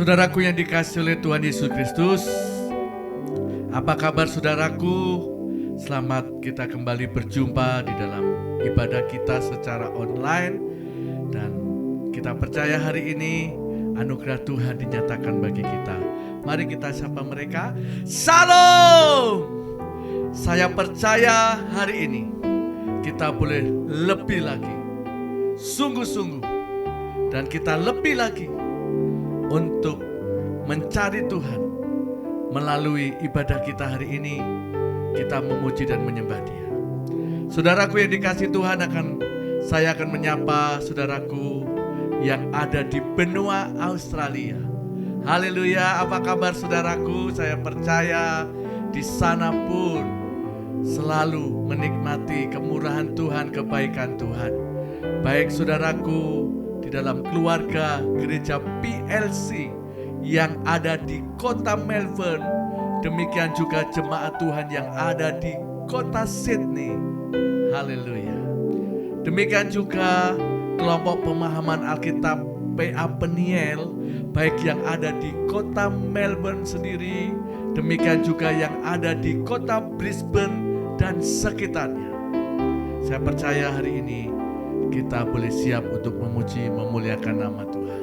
Saudaraku yang dikasihi oleh Tuhan Yesus Kristus, apa kabar saudaraku? Selamat kita kembali berjumpa di dalam ibadah kita secara online. Dan kita percaya hari ini anugerah Tuhan dinyatakan bagi kita. Mari kita sapa mereka. Salam! Saya percaya hari ini kita boleh lebih lagi, sungguh-sungguh, dan kita lebih lagi untuk mencari Tuhan. Melalui ibadah kita hari ini, kita memuji dan menyembah Dia. Saudaraku yang dikasihi Tuhan, saya akan menyapa saudaraku yang ada di benua Australia. Haleluya, apa kabar saudaraku? Saya percaya di sana pun selalu menikmati kemurahan Tuhan, kebaikan Tuhan. Baik saudaraku di dalam keluarga gereja PLC yang ada di kota Melbourne, demikian juga jemaat Tuhan yang ada di kota Sydney. Haleluya. Demikian juga kelompok pemahaman Alkitab PA Peniel, baik yang ada di kota Melbourne sendiri, demikian juga yang ada di kota Brisbane dan sekitarnya. Saya percaya hari ini kita boleh siap untuk memuji, memuliakan nama Tuhan.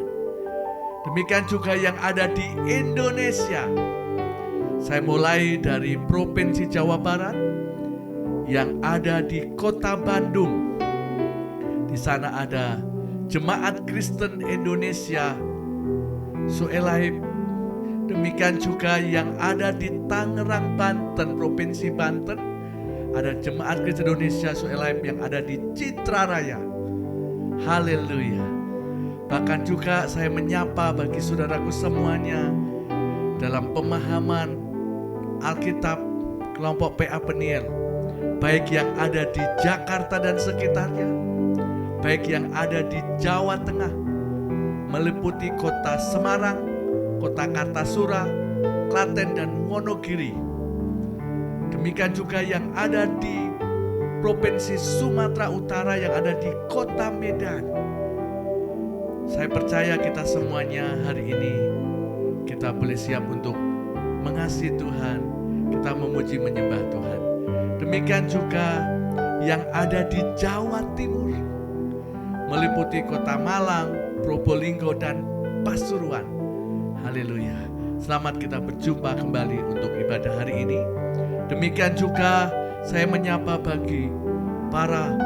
Demikian juga yang ada di Indonesia. Saya mulai dari Provinsi Jawa Barat yang ada di kota Bandung. Di sana ada Jemaat Kristen Indonesia Soelaib. Demikian juga yang ada di Tangerang, Banten, Provinsi Banten. Ada Jemaat Kristen Indonesia Soelaib yang ada di Citra Raya. Haleluya. Bahkan juga saya menyapa bagi saudaraku semuanya dalam pemahaman Alkitab kelompok PA Peniel, baik yang ada di Jakarta dan sekitarnya, baik yang ada di Jawa Tengah, meliputi kota Semarang, kota Kartasura, Klaten dan Wonogiri. Demikian juga yang ada di Provinsi Sumatera Utara yang ada di kota Medan. Saya percaya kita semuanya hari ini kita boleh siap untuk mengasihi Tuhan, kita memuji menyembah Tuhan. Demikian juga yang ada di Jawa Timur, meliputi kota Malang, Probolinggo dan Pasuruan. Haleluya. Selamat kita berjumpa kembali untuk ibadah hari ini. Demikian juga saya menyapa bagi para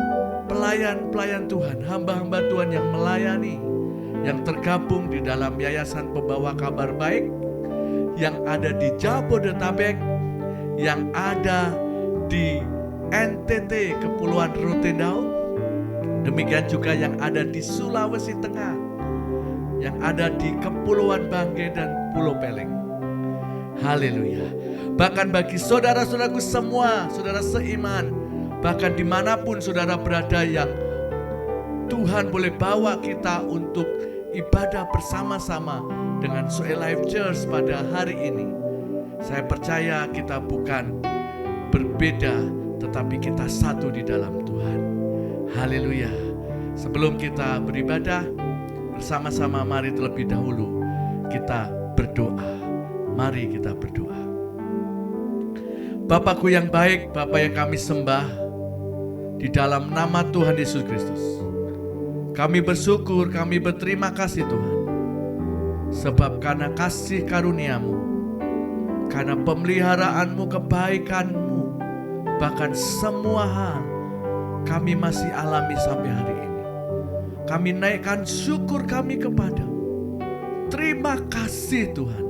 pelayan-pelayan Tuhan, hamba-hamba Tuhan yang melayani, yang tergabung di dalam Yayasan Pembawa Kabar Baik, yang ada di Jabodetabek, yang ada di NTT Kepulauan Rotendao, demikian juga yang ada di Sulawesi Tengah, yang ada di Kepulauan Banggai dan Pulau Peleng. Haleluya. Bahkan bagi saudara-saudaraku semua, saudara seiman, bahkan dimanapun saudara berada yang Tuhan boleh bawa kita untuk ibadah bersama-sama dengan Soelaib Church pada hari ini. Saya percaya kita bukan berbeda, tetapi kita satu di dalam Tuhan. Haleluya. Sebelum kita beribadah bersama-sama, mari terlebih dahulu kita berdoa. Mari kita berdoa. Bapakku yang baik, Bapa yang kami sembah, di dalam nama Tuhan Yesus Kristus, kami bersyukur, kami berterima kasih Tuhan, sebab karena kasih karunia-Mu, karena pemeliharaanmu, kebaikanmu, bahkan semua hal kami masih alami sampai hari ini. Kami naikkan syukur kami kepadamu. Terima kasih Tuhan,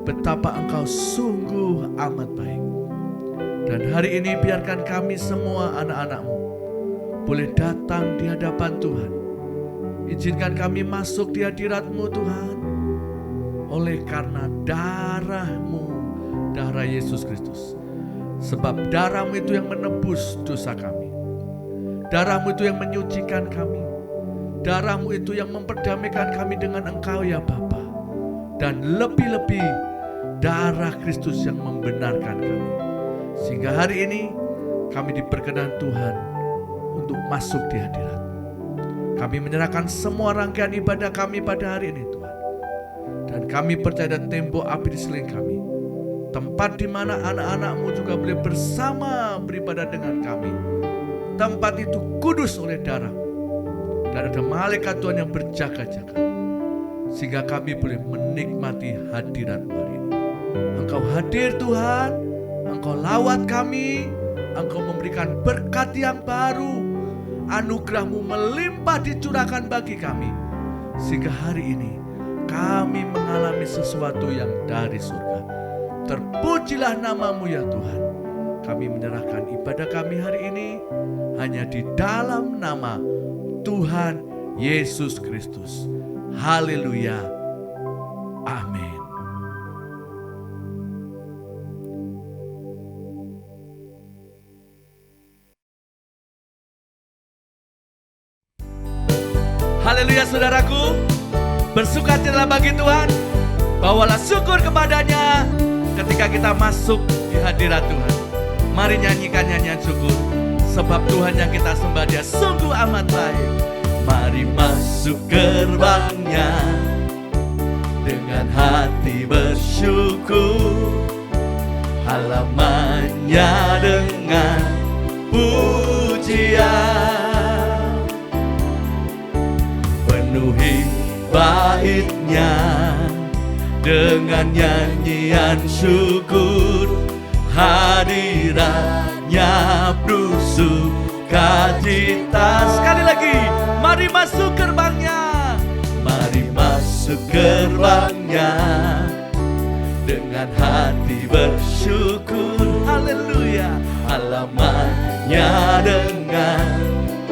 betapa Engkau sungguh amat baik. Dan hari ini biarkan kami semua anak-anak-Mu boleh datang di hadapan Tuhan. Izinkan kami masuk di hadirat-Mu Tuhan, oleh karena darah-Mu, darah Yesus Kristus. Sebab darah-Mu itu yang menebus dosa kami. Darah-Mu itu yang menyucikan kami. Darah-Mu itu yang memperdamaikan kami dengan Engkau ya Bapa. Dan lebih-lebih darah Kristus yang membenarkan kami. Sehingga hari ini kami diperkenan Tuhan untuk masuk di hadirat. Kami menyerahkan semua rangkaian ibadah kami pada hari ini Tuhan. Dan kami percaya tembok api di sekeliling kami, tempat di mana anak-anak-Mu juga boleh bersama beribadah dengan kami. Tempat itu kudus oleh darah, dan ada malaikat Tuhan yang berjaga-jaga, sehingga kami boleh menikmati hadirat-Mu hari ini. Engkau hadir Tuhan, Engkau lawat kami, Engkau memberikan berkat yang baru, anugerah-Mu melimpah dicurahkan bagi kami, sehingga hari ini kami mengalami sesuatu yang dari surga. Terpujilah nama-Mu ya Tuhan. Kami menyerahkan ibadah kami hari ini hanya di dalam nama Tuhan Yesus Kristus. Haleluya. Amin. Haleluya saudaraku. Bersukacitalah bagi Tuhan. Bawalah syukur kepadanya ketika kita masuk di hadirat Tuhan. Mari nyanyikan nyanyian syukur, sebab Tuhan yang kita sembah Dia sungguh amat baik. Mari masuk gerbangnya dengan hati bersyukur, halamannya dengan pujian, penuhi baitnya dengan nyanyian syukur, hadiratnya penuh sukacita. Sekali lagi, mari masuk gerbangnya, mari masuk gerbangnya dengan hati bersyukur. Haleluya. Halamannya dengan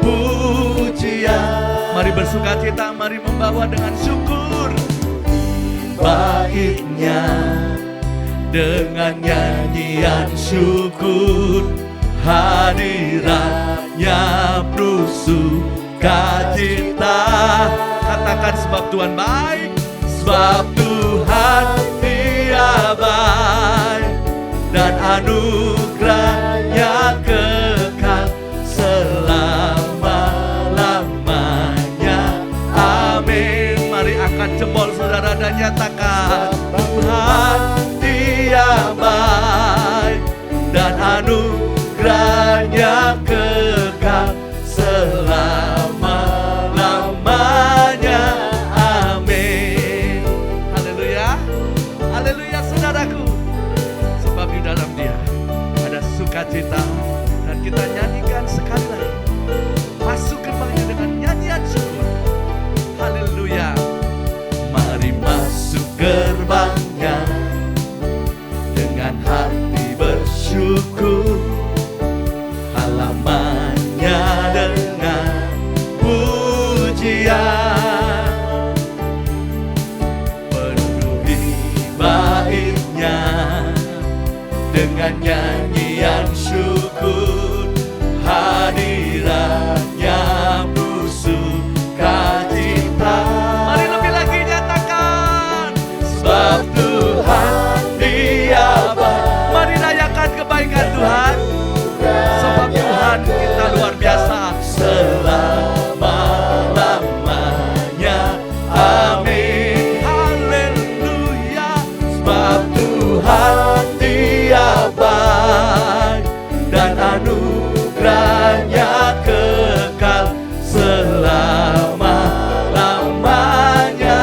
pujian. Mari bersukacita, mari membawa dengan syukur. Baitnya dengan nyanyian syukur, hadiratnya penuh sukacita. Katakan sebab Tuhan baik, sebab Tuhan Dia baik, dan anugerahnya kekal selama-lamanya. Amin. Mari angkat jempol saudara dan nyatakan, Tuhan Dia baik, dan anugerahnya kekal selama-lamanya. Amin. Haleluya. Haleluya saudaraku. Sebab di dalam Dia ada sukacita, dan kita nyanyikan sekali lagi. Masuk gerbangnya dengan nyanyian syukur. Haleluya. Mari masuk gerbangnya dengan hati bersyukur, halamannya dengan pujian, penuhi baitnya dengan nyanyian syukur, hadiratnya penuh sukacita. Mari lebih lagi nyatakan, sebab Tuhan Dia baik. Mari rayakan kebaikan Tuhan, sebab Tuhan kita luar biasa selama-lamanya. Amin. Haleluya. Sebab Tuhan Dia baik, dan anugerahnya kekal selama-lamanya.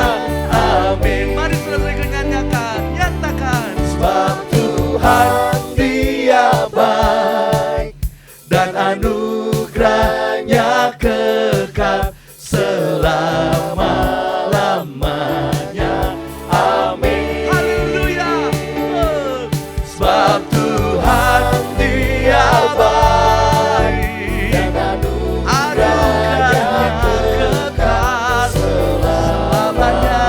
Amin. Mari saudara nyanyikan, nyatakan, sebab Tuhan Dia baik, dan anugerahnya kekal selama-lamanya. Amin. Haleluya. Sebab Tuhan Dia baik, dan anugerahnya kekal selamanya.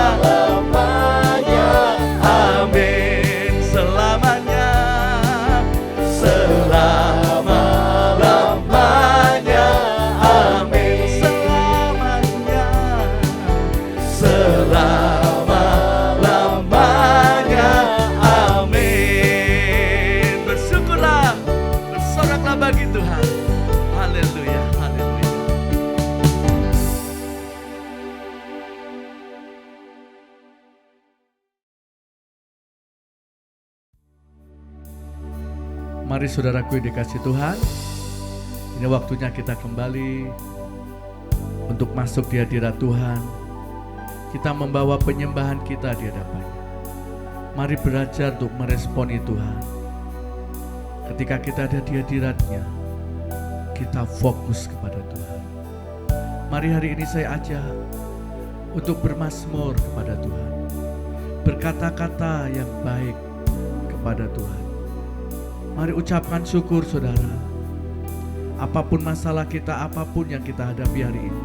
Amin. Selamanya, selama-lamanya. Amin. Mari saudaraku yang dikasih Tuhan, ini waktunya kita kembali untuk masuk di hadirat Tuhan. Kita membawa penyembahan kita di hadapannya. Mari belajar untuk meresponi Tuhan. Ketika kita ada di hadiratnya, kita fokus kepada Tuhan. Mari hari ini saya ajak untuk bermazmur kepada Tuhan, berkata-kata yang baik kepada Tuhan. Mari ucapkan syukur saudara. Apapun masalah kita, apapun yang kita hadapi hari ini,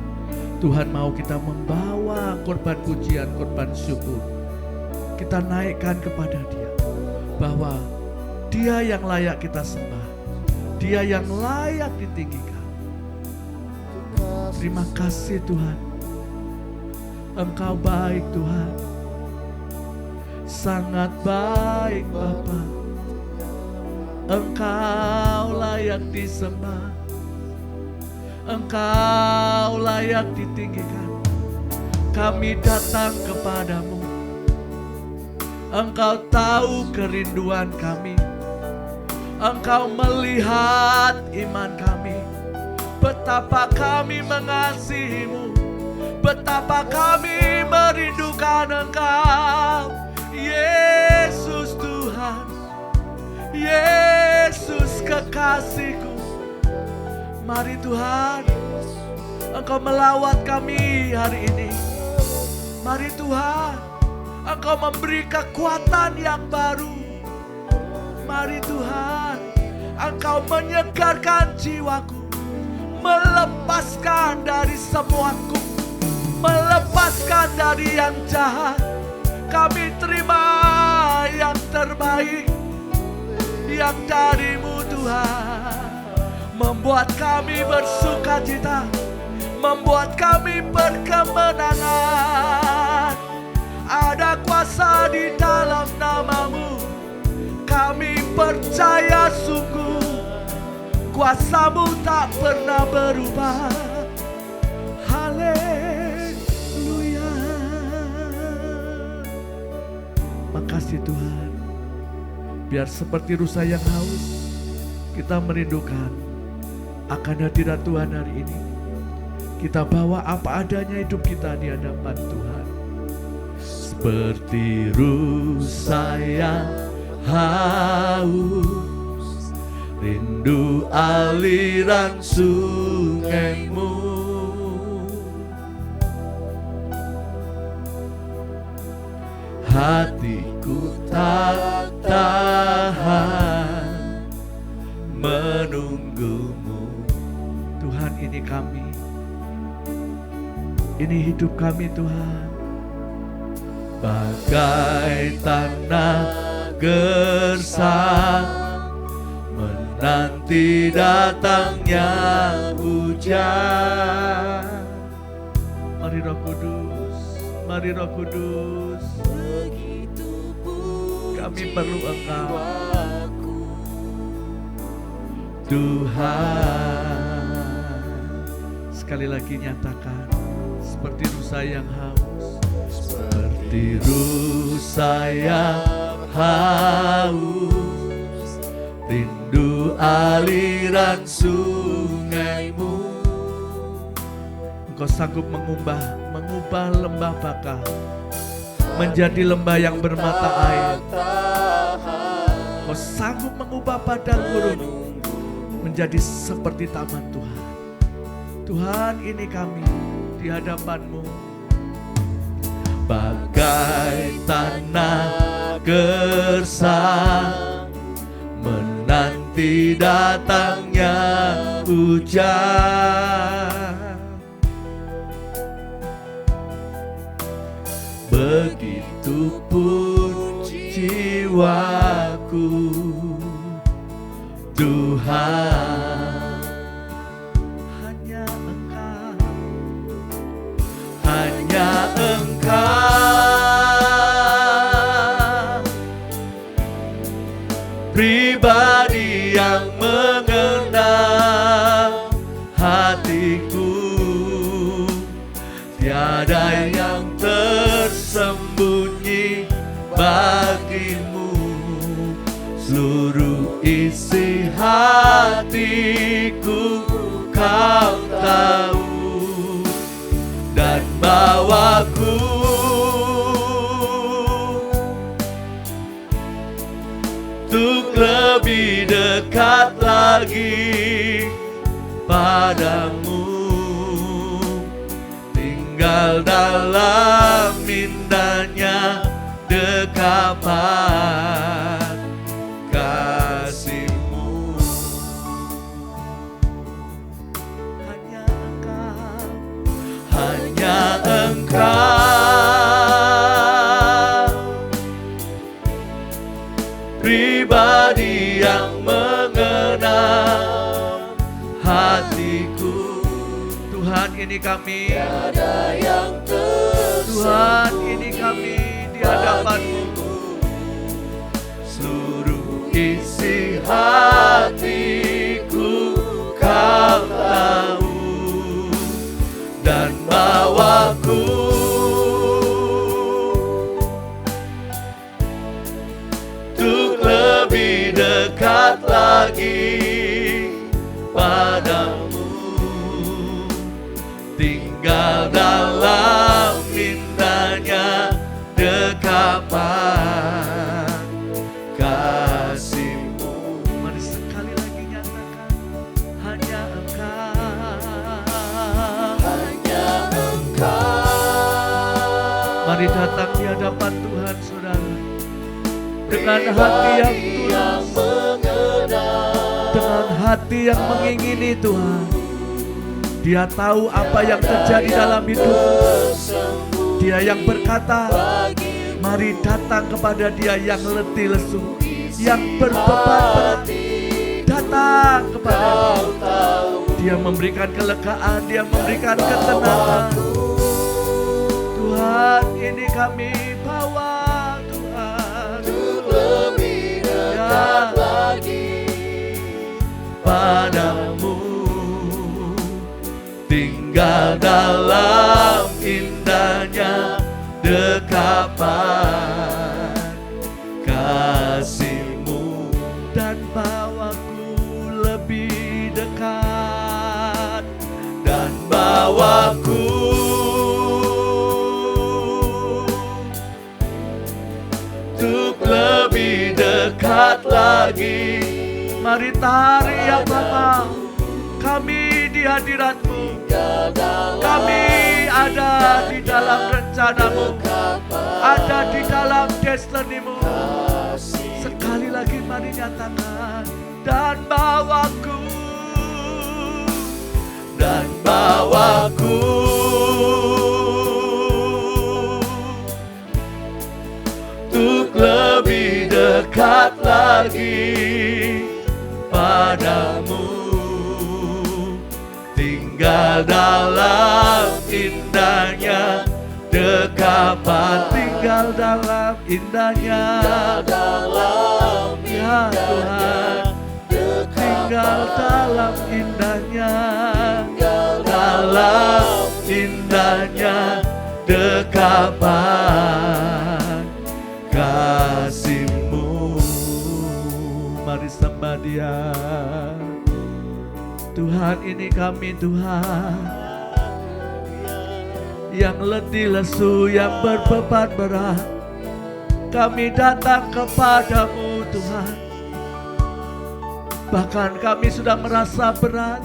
Tuhan mau kita membawa korban pujian, korban syukur. Kita naikkan kepada Dia, bahwa Dia yang layak kita sembah, Dia yang layak ditinggikan. Terima kasih Tuhan, Engkau baik Tuhan, sangat baik Bapa. Engkau layak disembah, Engkau layak ditinggikan. Kami datang kepadamu, Engkau tahu kerinduan kami, Engkau melihat iman kami, betapa kami mengasihimu, betapa kami merindukan Engkau, Yesus Tuhan, Yesus kekasihku. Mari Tuhan, Engkau melawat kami hari ini. Mari Tuhan, Engkau memberi kekuatan yang baru. Mari Tuhan, Engkau menyegarkan jiwaku, melepaskan dari semua melepaskan dari yang jahat. Kami terima yang terbaik, yang dari-Mu Tuhan, membuat kami bersukacita, membuat kami berkemenangan. Ada kuasa di dalam nama-Mu, kami percaya sungguh, kuasa-Mu tak pernah berubah. Haleluya. Makasih Tuhan, biar seperti rusa yang haus, kita merindukan akan hadirat Tuhan hari ini. Kita bawa apa adanya hidup kita di hadapan Tuhan. Seperti rusa yang haus, rindu aliran sungai-Mu. Hatiku tak tahan menunggu-Mu. Tuhan, ini kami, ini hidup kami Tuhan. Bagai tanah gersang menanti datangnya hujan. Mari Roh Kudus, mari Roh Kudus, kami perlu Engkau Tuhan. Sekali lagi nyatakan, seperti rusa yang haus, seperti rusa yang haus, rindu aliran sungai-Mu. Engkau sanggup mengubah lembah bakal menjadi lembah yang bermata air. Engkau sanggup mengubah padang gurun menjadi seperti taman Tuhan. Tuhan, ini kami di hadapan-Mu. Bagai tanah gersang menanti datangnya hujan. Begitupun jiwaku Tuhan. Hanya Engkau, hanya Engkau, pribadi yang mengenal hatiku. Tiada yang tersembunyi bagimu, seluruh isi hatiku Kau tahu, dan bawaku untuk lebih dekat lagi padamu, tinggal dalam indahnya dekapan kasih-Mu. Hanya Engkau pribadi yang mengenal hatiku. Tuhan, ini kami, Tiada yang Tuhan, ini kami di hadapan-Mu. Seluruh isi hatiku Kau tahu, dan bawaku untuk lebih dekat lagi padamu, tinggal dalam indahnya dekapan kasih-Mu. Mari sekali lagi nyatakan, hanya Engkau, hanya Engkau. Mari datang di hadapan Tuhan, saudara, dengan hati yang tulus, dengan hati yang mengingini Tuhan. Dia tahu apa yang terjadi dalam hidup. Dia yang berkata, mari datang kepada Dia yang letih lesu, yang berbeban berat. Datang kepada Dia. Dia memberikan kelegaan, Dia memberikan ketenangan. Tuhan, ini kami bawa Tuhan, Lebih dekat lagi padamu, tinggal dalam indahnya dekapan kasih-Mu, dan bawaku lebih dekat, dan bawaku untuk lebih dekat lagi. Mari tari ya Bapa, kami di hadirat-Mu, kami ada di dalam rencana-Mu, ada di dalam destiny-Mu. Sekali lagi mari nyatakan, dan bawaku, dan bawaku untuk lebih dekat lagi padamu, tinggal dalam indahnya dekapan, tinggal dalam indahnya, ya Tuhan, tinggal dalam indahnya, dalam indahnya dekapan kasih-Mu. Mari sembah Dia. Tuhan, ini kami Tuhan, yang letih lesu, yang berbeban berat. Kami datang kepadamu Tuhan. Bahkan kami sudah merasa berat,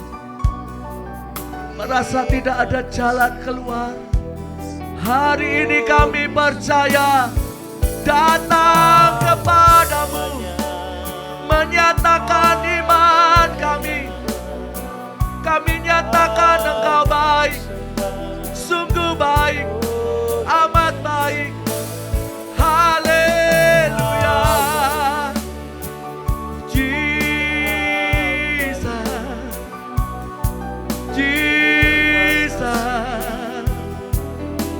merasa tidak ada jalan keluar. Hari ini kami percaya, datang kepadamu, menyatakan iman kami. Kami nyatakan Engkau baik, sungguh baik, amat baik. Haleluya. Jesus, Jesus,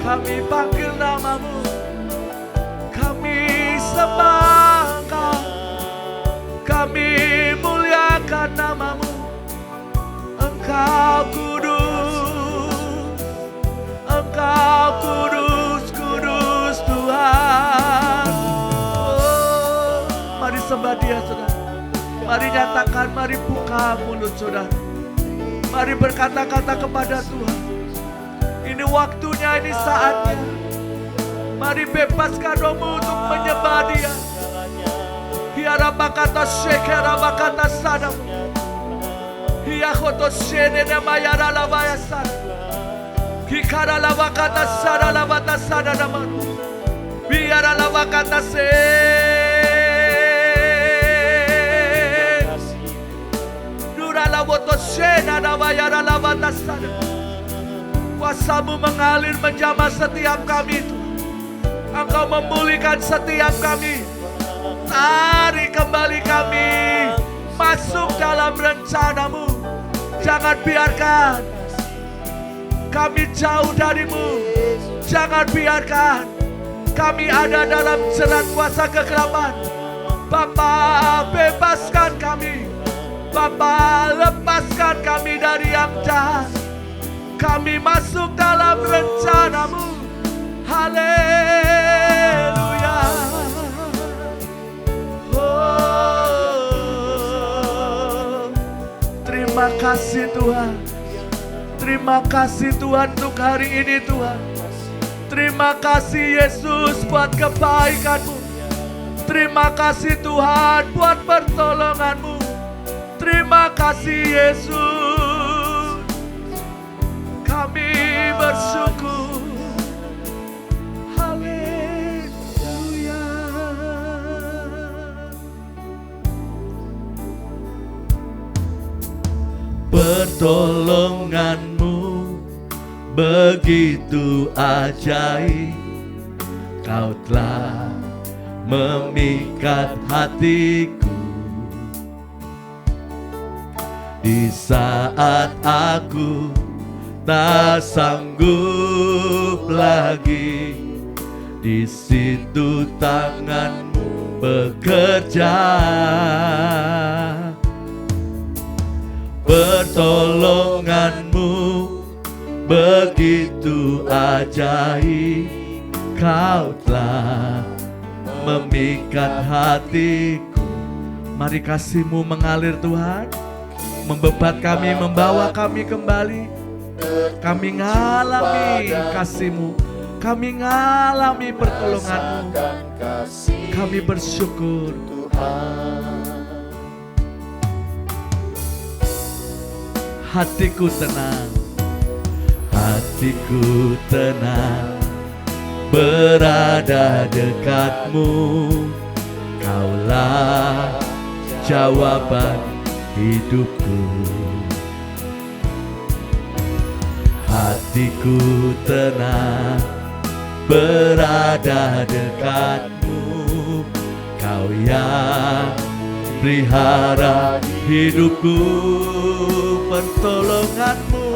kami panggil nama-Mu, kami sembah Engkau, kami muliakan nama-Mu. Engkau kudus, Engkau kudus, kudus Tuhan. Oh, mari sembah Dia, saudara. Mari nyatakan, mari buka mulut saudara. Mari berkata-kata kepada Tuhan. Ini waktunya, ini saatnya. Mari bebaskan rohmu untuk menyembah Dia. Hiara bakata shekara bakata sadam. Hiakoto shene namayara labaya sad. Hikara labakata sada labata sada naman. Biara labakata se. Dura laboto shena namayara labata sada. Kuasa-Mu mengalir menjamah setiap kami itu. Engkau memulihkan setiap kami. Tarik kembali kami masuk dalam rencana-Mu. Jangan biarkan kami jauh dari-Mu. Jangan biarkan kami ada dalam jerat kuasa kegelapan. Bapa, bebaskan kami. Bapa, lepaskan kami dari yang jahat. Kami masuk dalam rencana-Mu. Haleluya. Oh, terima kasih Tuhan. Terima kasih Tuhan untuk hari ini Tuhan. Terima kasih Yesus buat kebaikan-Mu. Terima kasih Tuhan buat pertolongan-Mu. Terima kasih Yesus. Kami bersyukur. Haleluya. Pertolongan-Mu begitu ajaib. Kau telah memikat hatiku di saat aku tak sanggup lagi. Di situ tangan-Mu bekerja. Pertolongan-Mu begitu ajaib. Kau telah memikat hatiku. Mari kasih-Mu mengalir Tuhan, membebat kami, membawa kami kembali. Kami ngalami kasih-Mu, kami ngalami pertolongan-Mu. Kami bersyukur hatiku tenang, hatiku tenang, berada dekat-Mu. Kaulah jawaban hidupku. Hatiku tenang, berada dekat-Mu. Kau yang pelihara hidupku. Pertolongan-Mu,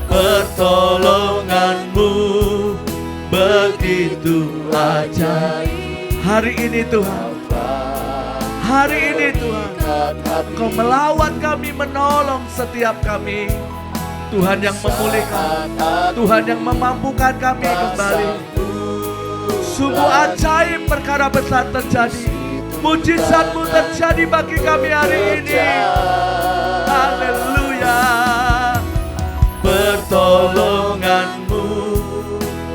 pertolongan-Mu begitu ajaib. Hari ini Tuhan, hari ini Tuhan, Kau melawat kami, menolong setiap kami. Tuhan yang memulihkan, Tuhan yang memampukan kami kembali. Sungguh ajaib, perkara besar terjadi. Mujizat-Mu terjadi bagi kami hari ini. Haleluya. Pertolongan-Mu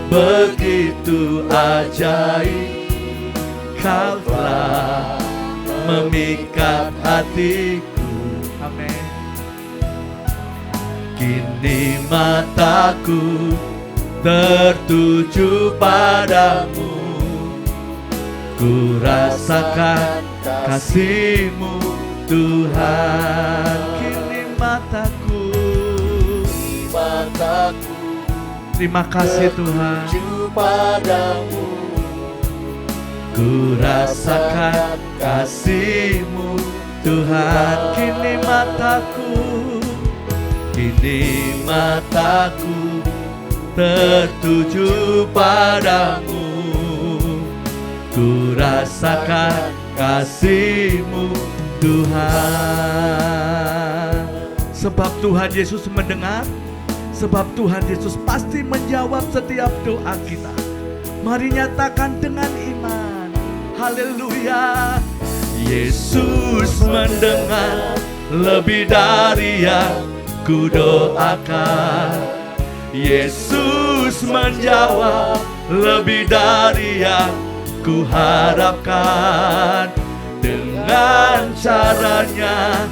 begitu ajaib. Kau telah memikat hatiku. Amin. Kini mataku tertuju padamu. Ku rasakan kasih-Mu Tuhan. Kini mataku, terima kasih Tuhan. Ku rasakan kasih-Mu Tuhan. Kini mataku tertuju padamu. Ku rasakan kasih-Mu Tuhan. Sebab Tuhan Yesus mendengar, sebab Tuhan Yesus pasti menjawab setiap doa kita. Mari nyatakan dengan iman. Haleluya. Yesus mendengar lebih dari yang ku doakan. Yesus menjawab lebih dari yang ku harapkan. Dengan caranya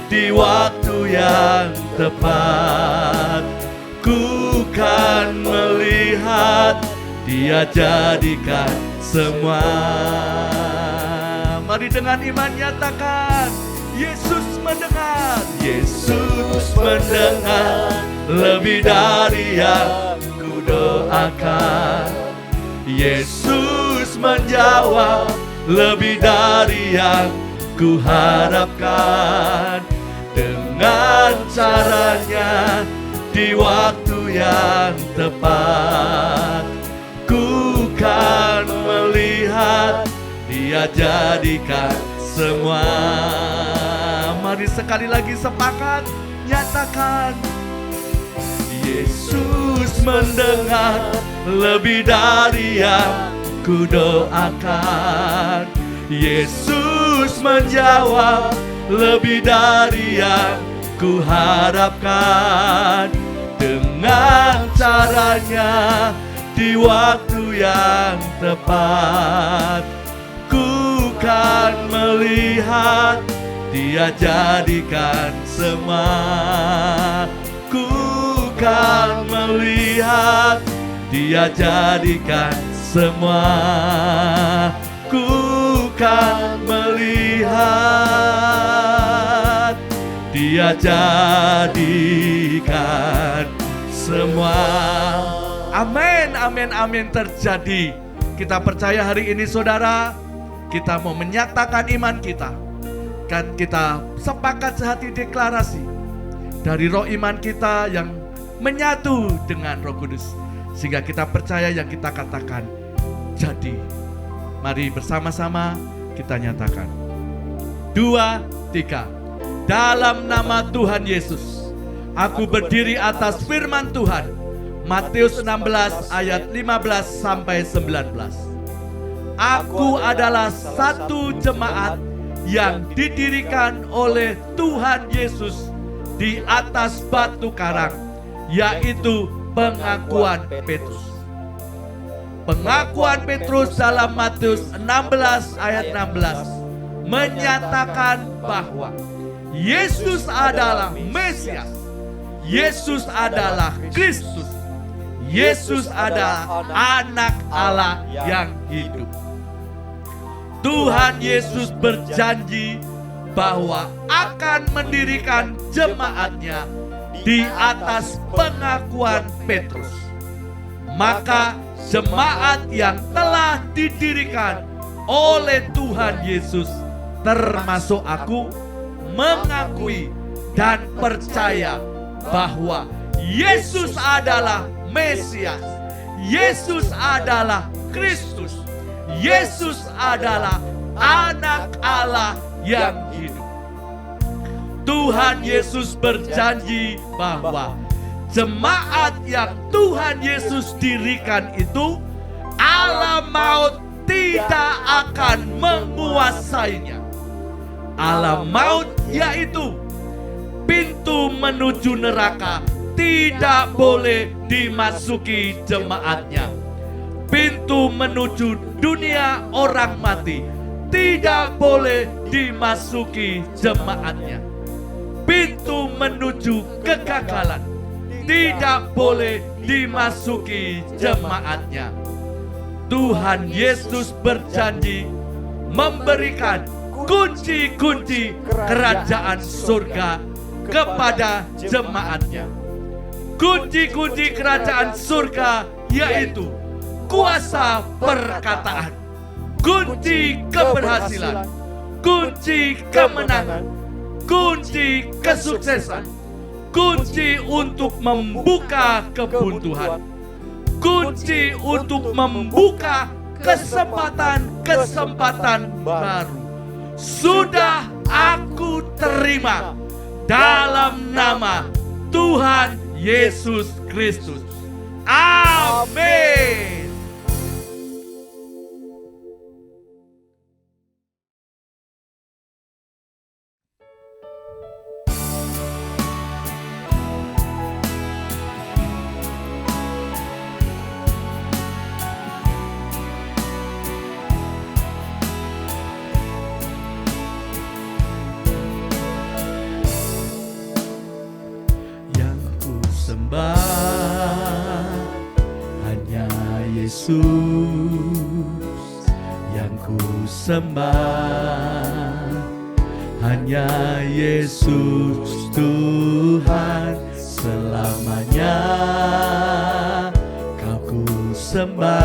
di waktu yang tepat, ku kan melihat Dia jadikan semua. Mari dengan iman nyatakan, Yesus mendengar. Yesus mendengar lebih dari yang ku doakan. Yesus menjawab lebih dari yang ku harapkan. Dengan caranya di waktu yang tepat, ku kan melihat Dia jadikan semua. Mari sekali lagi sepakat nyatakan, Yesus mendengar lebih dari yang ku doakan. Yesus menjawab lebih dari yang ku harapkan. Dengan caranya di waktu yang tepat, ku kan melihat Dia jadikan semua. Ku kan melihat Dia jadikan semua. Ku kan melihat Dia jadikan semua. Amin, amin, amin terjadi. Kita percaya hari ini saudara, kita mau menyatakan iman kita. Kan kita sepakat sehati deklarasi dari roh iman kita yang menyatu dengan Roh Kudus, sehingga kita percaya yang kita katakan jadi. Mari bersama-sama kita nyatakan. 2, 3. Dalam nama Tuhan Yesus, aku berdiri atas firman Tuhan. Matius 16 ayat 15 sampai 19. Aku adalah satu jemaat yang didirikan oleh Tuhan Yesus di atas batu karang, yaitu pengakuan Petrus. Pengakuan Petrus dalam Matius 16 ayat 16 menyatakan bahwa Yesus adalah Mesias, Yesus adalah Kristus, Yesus adalah anak Allah yang hidup. Tuhan Yesus berjanji bahwa akan mendirikan jemaatnya di atas pengakuan Petrus. Maka jemaat yang telah didirikan oleh Tuhan Yesus, termasuk aku, mengakui dan percaya bahwa Yesus adalah Mesias, Yesus adalah Kristus, Yesus adalah anak Allah yang hidup. Tuhan Yesus berjanji bahwa jemaat yang Tuhan Yesus dirikan itu, alam maut tidak akan menguasainya. Alam maut yaitu pintu menuju neraka tidak boleh dimasuki jemaatnya. Pintu menuju dunia orang mati tidak boleh dimasuki jemaatnya. Pintu menuju kegagalan tidak boleh dimasuki jemaatnya. Tuhan Yesus berjanji memberikan kunci-kunci kerajaan surga kepada jemaatnya. Kunci-kunci kerajaan surga yaitu kuasa perkataan, kunci keberhasilan, kunci kemenangan, kunci kesuksesan, kunci untuk membuka kebuntuan, kunci untuk membuka kesempatan-kesempatan baru. Sudah aku terima dalam nama Tuhan Yesus Kristus. Amin. Yesus yang ku sembah, hanya Yesus Tuhan selamanya kau ku sembah.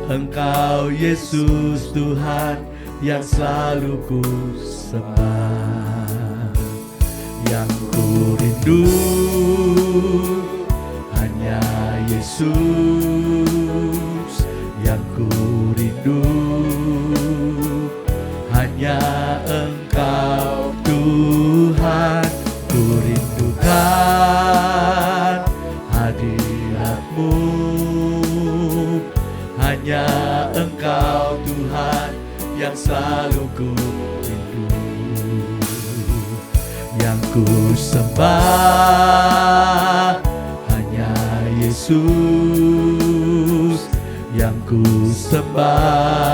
Engkau Yesus Tuhan yang selalu ku sembah. Yang ku rindu hanya Yesus, yang ku rindu hanya Engkau Tuhan. Ku rindukan hadirat-Mu, hanya Engkau Tuhan yang selalu ku rindu. Yang ku sembah hanya Yesus, yang ku sembah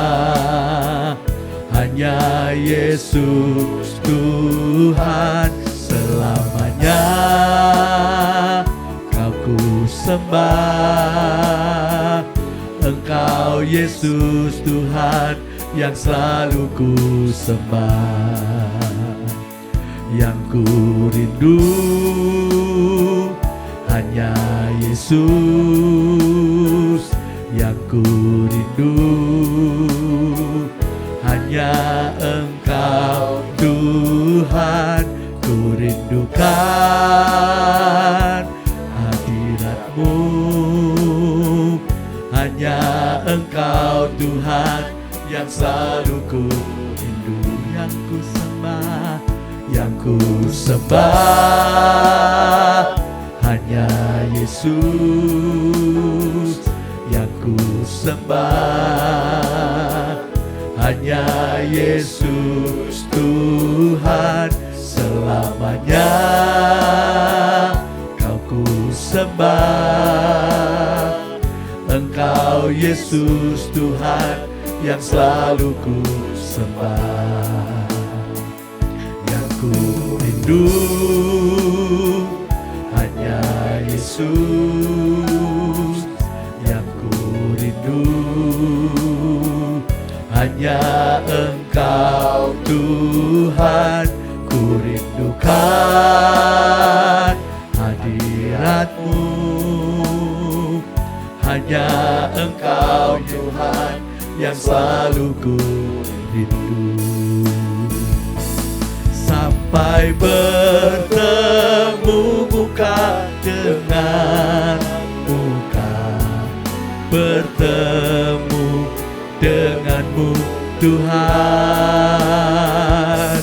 hanya Yesus Tuhan selamanya kau ku sembah. Engkau Yesus Tuhan yang selalu ku sembah. Yang ku rindu hanya Yesus, yang ku rindu hanya Engkau Tuhan. Ku rindukan hadirat-Mu, hanya Engkau Tuhan yang selalu ku rindu. Yang ku sembah, yang ku sembah hanya Yesus, yang ku sembah hanya Yesus Tuhan selamanya kau ku sembah. Engkau Yesus Tuhan yang selalu ku sembah. Yang ku rindu hanya Yesus, yang ku rindu hanya Engkau Tuhan. Ku rindukan hadirat-Mu, hanya Engkau Tuhan yang selalu ku rindu. Sampai bertemu muka dengan muka, bertemu denganmu Tuhan,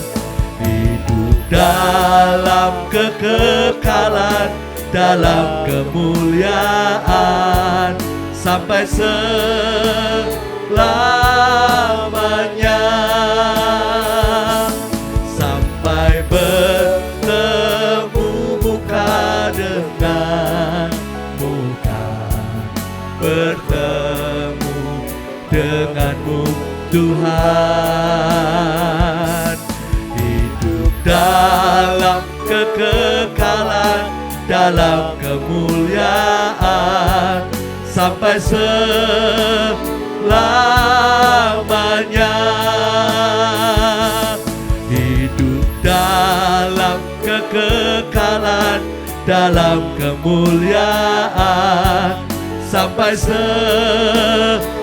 hidup dalam kekekalan, dalam kemuliaan sampai selamanya. Sampai bertemu muka dengan muka, bertemu denganmu Tuhan, hidup dalam kekekalan, dalam kemuliaan sampai selamanya. Hidup dalam kekekalan, dalam kemuliaan sampai selamanya.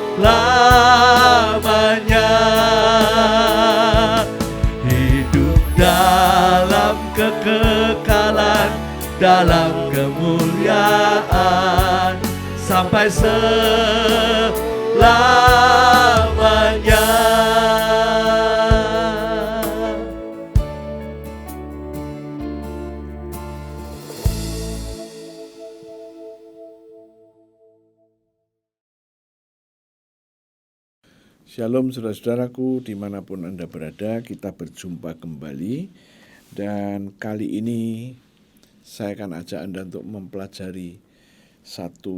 Hidup dalam kekekalan, dalam kemuliaan sampai selamanya. Shalom saudara-saudaraku, dimanapun Anda berada, kita berjumpa kembali. Dan kali ini saya akan ajak Anda untuk mempelajari satu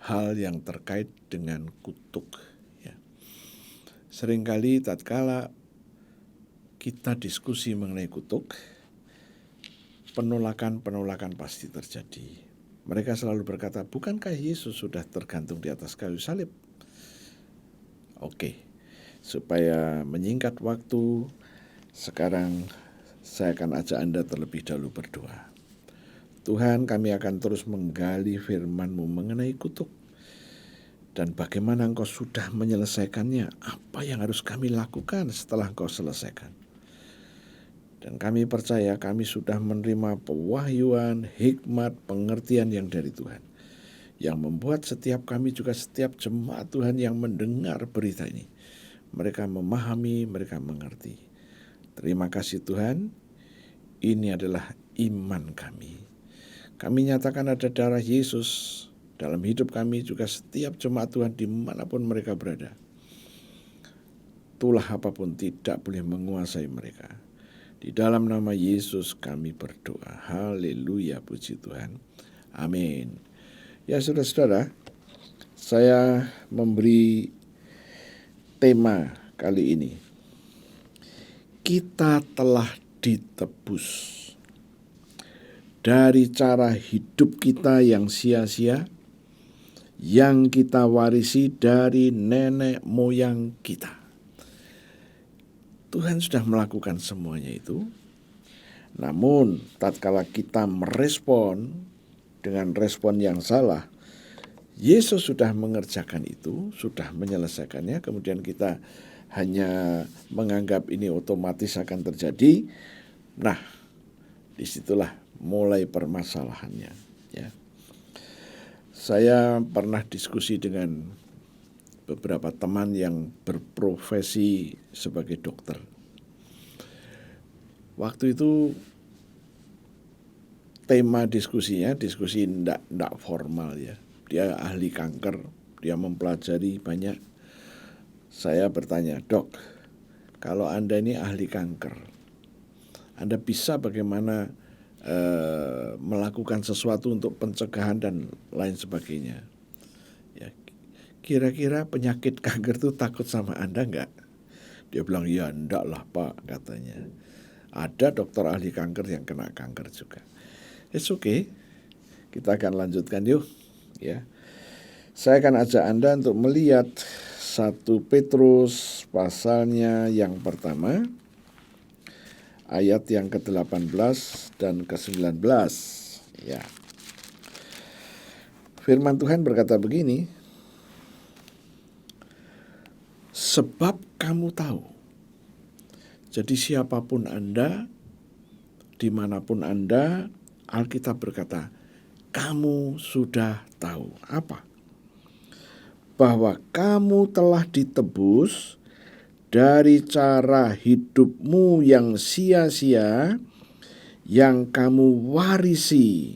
hal yang terkait dengan kutuk. Ya. Seringkali tatkala kita diskusi mengenai kutuk, penolakan pasti terjadi. Mereka selalu berkata, bukankah Yesus sudah tergantung di atas kayu salib? Oke, supaya menyingkat waktu, sekarang saya akan ajak Anda terlebih dahulu berdoa. Tuhan, kami akan terus menggali firman-Mu mengenai kutuk. Dan bagaimana Engkau sudah menyelesaikannya, apa yang harus kami lakukan setelah Engkau selesaikan. Dan kami percaya kami sudah menerima pewahyuan, hikmat, pengertian yang dari Tuhan. Yang membuat setiap jemaat Tuhan yang mendengar berita ini, mereka memahami, mereka mengerti. Terima kasih Tuhan, ini adalah iman kami. Kami nyatakan ada darah Yesus dalam hidup kami, juga setiap jemaat Tuhan dimanapun mereka berada. Tulah apapun tidak boleh menguasai mereka. Di dalam nama Yesus kami berdoa. Haleluya, puji Tuhan. Amin. Ya saudara-saudara, saya memberi tema kali ini. Kita telah ditebus dari cara hidup kita yang sia-sia, yang kita warisi dari nenek moyang kita. Tuhan sudah melakukan semuanya itu. Namun tatkala kita merespon dengan respon yang salah, Yesus sudah mengerjakan itu, sudah menyelesaikannya, kemudian kita hanya menganggap ini otomatis akan terjadi. Nah, disitulah mulai permasalahannya, ya. Saya pernah diskusi dengan beberapa teman yang berprofesi sebagai dokter. Waktu itu tema diskusinya, diskusi tidak formal ya. Dia ahli kanker, dia mempelajari banyak. Saya bertanya, Dok, kalau Anda ini ahli kanker, Anda bisa bagaimana melakukan sesuatu untuk pencegahan dan lain sebagainya? Ya, kira-kira penyakit kanker itu takut sama Anda enggak? Dia bilang, ya enggak lah Pak, katanya. Ada dokter ahli kanker yang kena kanker juga. It's okay, kita akan lanjutkan yuk. Ya, saya akan ajak Anda untuk melihat 1 Petrus pasalnya yang pertama, ayat yang ke-18 dan ke-19. Ya. Firman Tuhan berkata begini, sebab kamu tahu. Jadi siapapun Anda, dimanapun Anda, Alkitab berkata, kamu sudah tahu. Apa? Bahwa kamu telah ditebus dari cara hidupmu yang sia-sia, yang kamu warisi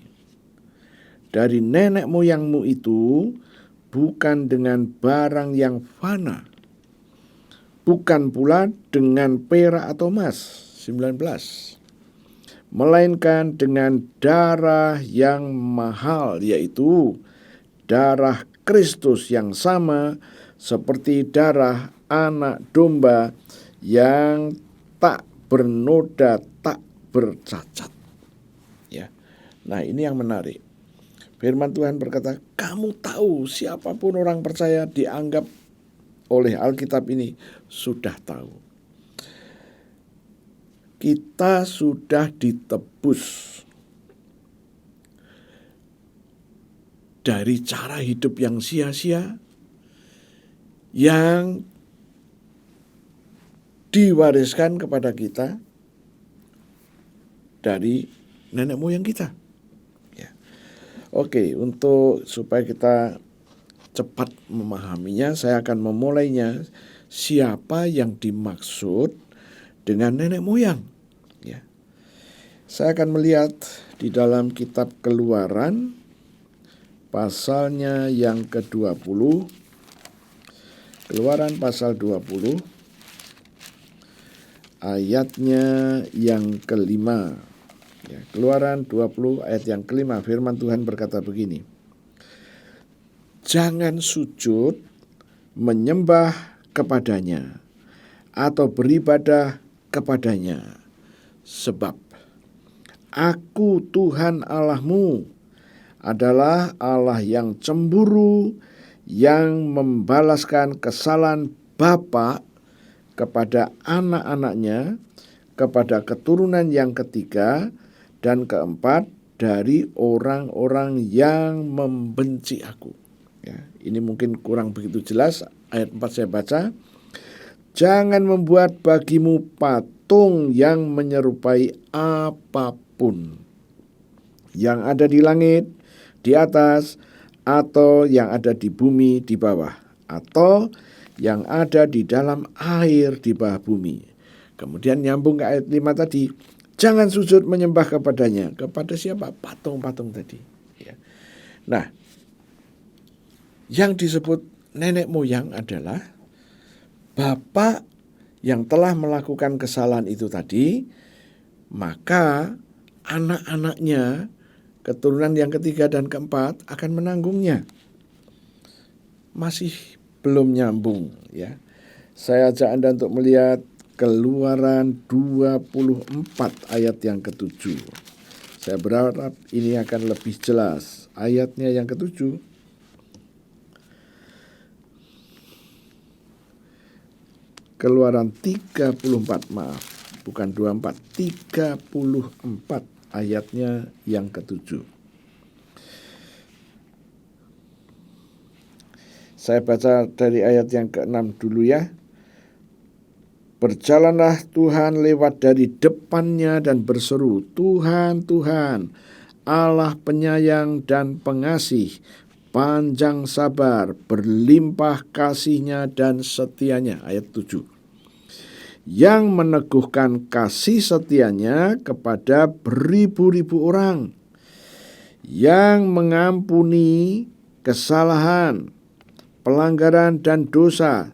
dari nenek moyangmu itu, bukan dengan barang yang fana, bukan pula dengan perak atau emas, 19, melainkan dengan darah yang mahal, yaitu darah Kristus yang sama seperti darah anak domba yang tak bernoda, tak bercacat. Ya. Nah, ini yang menarik. Firman Tuhan berkata, kamu tahu, siapapun orang percaya dianggap oleh Alkitab ini sudah tahu. Kita sudah ditebus dari cara hidup yang sia-sia, yang diwariskan kepada kita dari nenek moyang kita. Ya. Oke, untuk supaya kita cepat memahaminya, saya akan memulainya. Siapa yang dimaksud dengan nenek moyang? Ya. Saya akan melihat di dalam kitab Keluaran, pasalnya yang ke-20, Keluaran pasal 20, ayatnya yang ke-5. Ya, Keluaran 20 ayat yang ke-5, firman Tuhan berkata begini, jangan sujud menyembah kepadanya atau beribadah kepadanya, sebab aku Tuhan Allahmu adalah Allah yang cemburu, yang membalaskan kesalahan bapa kepada anak-anaknya, kepada keturunan yang ketiga dan keempat dari orang-orang yang membenci aku. Ya, ini mungkin kurang begitu jelas. Ayat 4 saya baca. Jangan membuat bagimu patung yang menyerupai apapun yang ada di langit, di atas, atau yang ada di bumi di bawah, atau yang ada di dalam air di bawah bumi. Kemudian nyambung ke ayat 5 tadi. Jangan sujud menyembah kepadanya. Kepada siapa? Patung-patung tadi. Ya. Nah, yang disebut nenek moyang adalah bapak yang telah melakukan kesalahan itu tadi, maka anak-anaknya, keturunan yang ketiga dan keempat akan menanggungnya. Masih belum nyambung ya. Saya ajak Anda untuk melihat Keluaran 24 ayat yang ke-7. Saya berharap ini akan lebih jelas. Ayatnya yang ke-7. Keluaran 34, maaf, bukan 24, 34 ayatnya yang ke-7. Saya baca dari ayat yang ke-6 dulu ya. Berjalanlah Tuhan lewat dari depannya dan berseru, Tuhan, Tuhan, Allah penyayang dan pengasih, panjang sabar, berlimpah kasihnya dan setianya. Ayat 7. Yang meneguhkan kasih setianya kepada beribu-ribu orang, yang mengampuni kesalahan, pelanggaran dan dosa,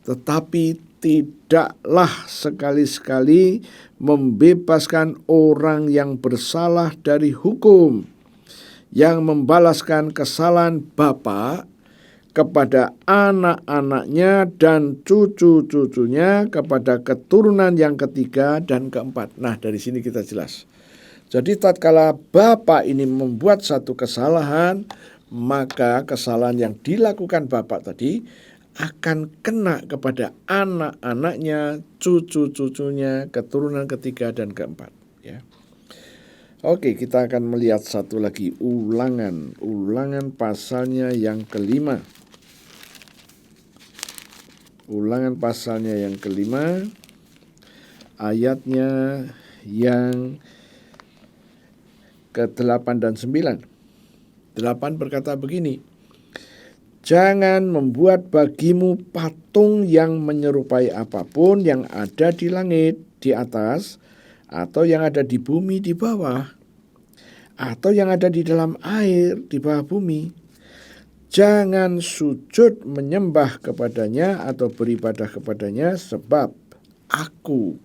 tetapi tidaklah sekali-sekali membebaskan orang yang bersalah dari hukum, yang membalaskan kesalahan bapa kepada anak-anaknya dan cucu-cucunya, kepada keturunan yang ketiga dan keempat. Nah, dari sini kita jelas. Jadi tatkala bapak ini membuat satu kesalahan, maka kesalahan yang dilakukan bapak tadi akan kena kepada anak-anaknya, cucu-cucunya, keturunan ketiga dan keempat ya. Oke, kita akan melihat satu lagi ulangan pasalnya yang kelima. Ulangan pasalnya yang kelima, ayatnya yang ke-8 dan 9. 8 berkata begini, jangan membuat bagimu patung yang menyerupai apapun yang ada di langit di atas, atau yang ada di bumi di bawah, atau yang ada di dalam air di bawah bumi. Jangan sujud menyembah kepadanya atau beribadah kepadanya, sebab aku,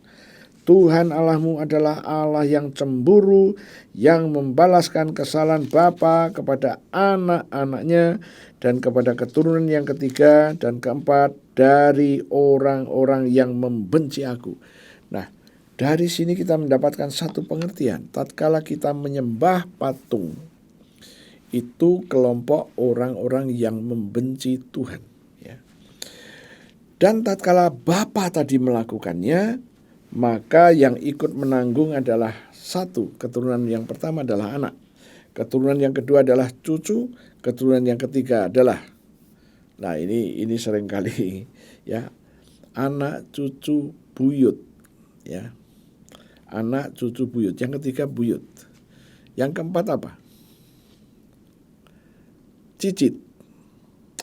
Tuhan Allahmu adalah Allah yang cemburu, yang membalaskan kesalahan bapa kepada anak-anaknya dan kepada keturunan yang ketiga dan keempat dari orang-orang yang membenci aku. Nah, dari sini kita mendapatkan satu pengertian. Tatkala kita menyembah patung, itu kelompok orang-orang yang membenci Tuhan ya. Dan tatkala bapa tadi melakukannya, maka yang ikut menanggung adalah satu, keturunan yang pertama adalah anak, keturunan yang kedua adalah cucu, keturunan yang ketiga adalah, nah ini seringkali ya, anak, cucu, buyut ya. Anak, cucu, buyut. Yang ketiga buyut. Yang keempat apa? Cicit.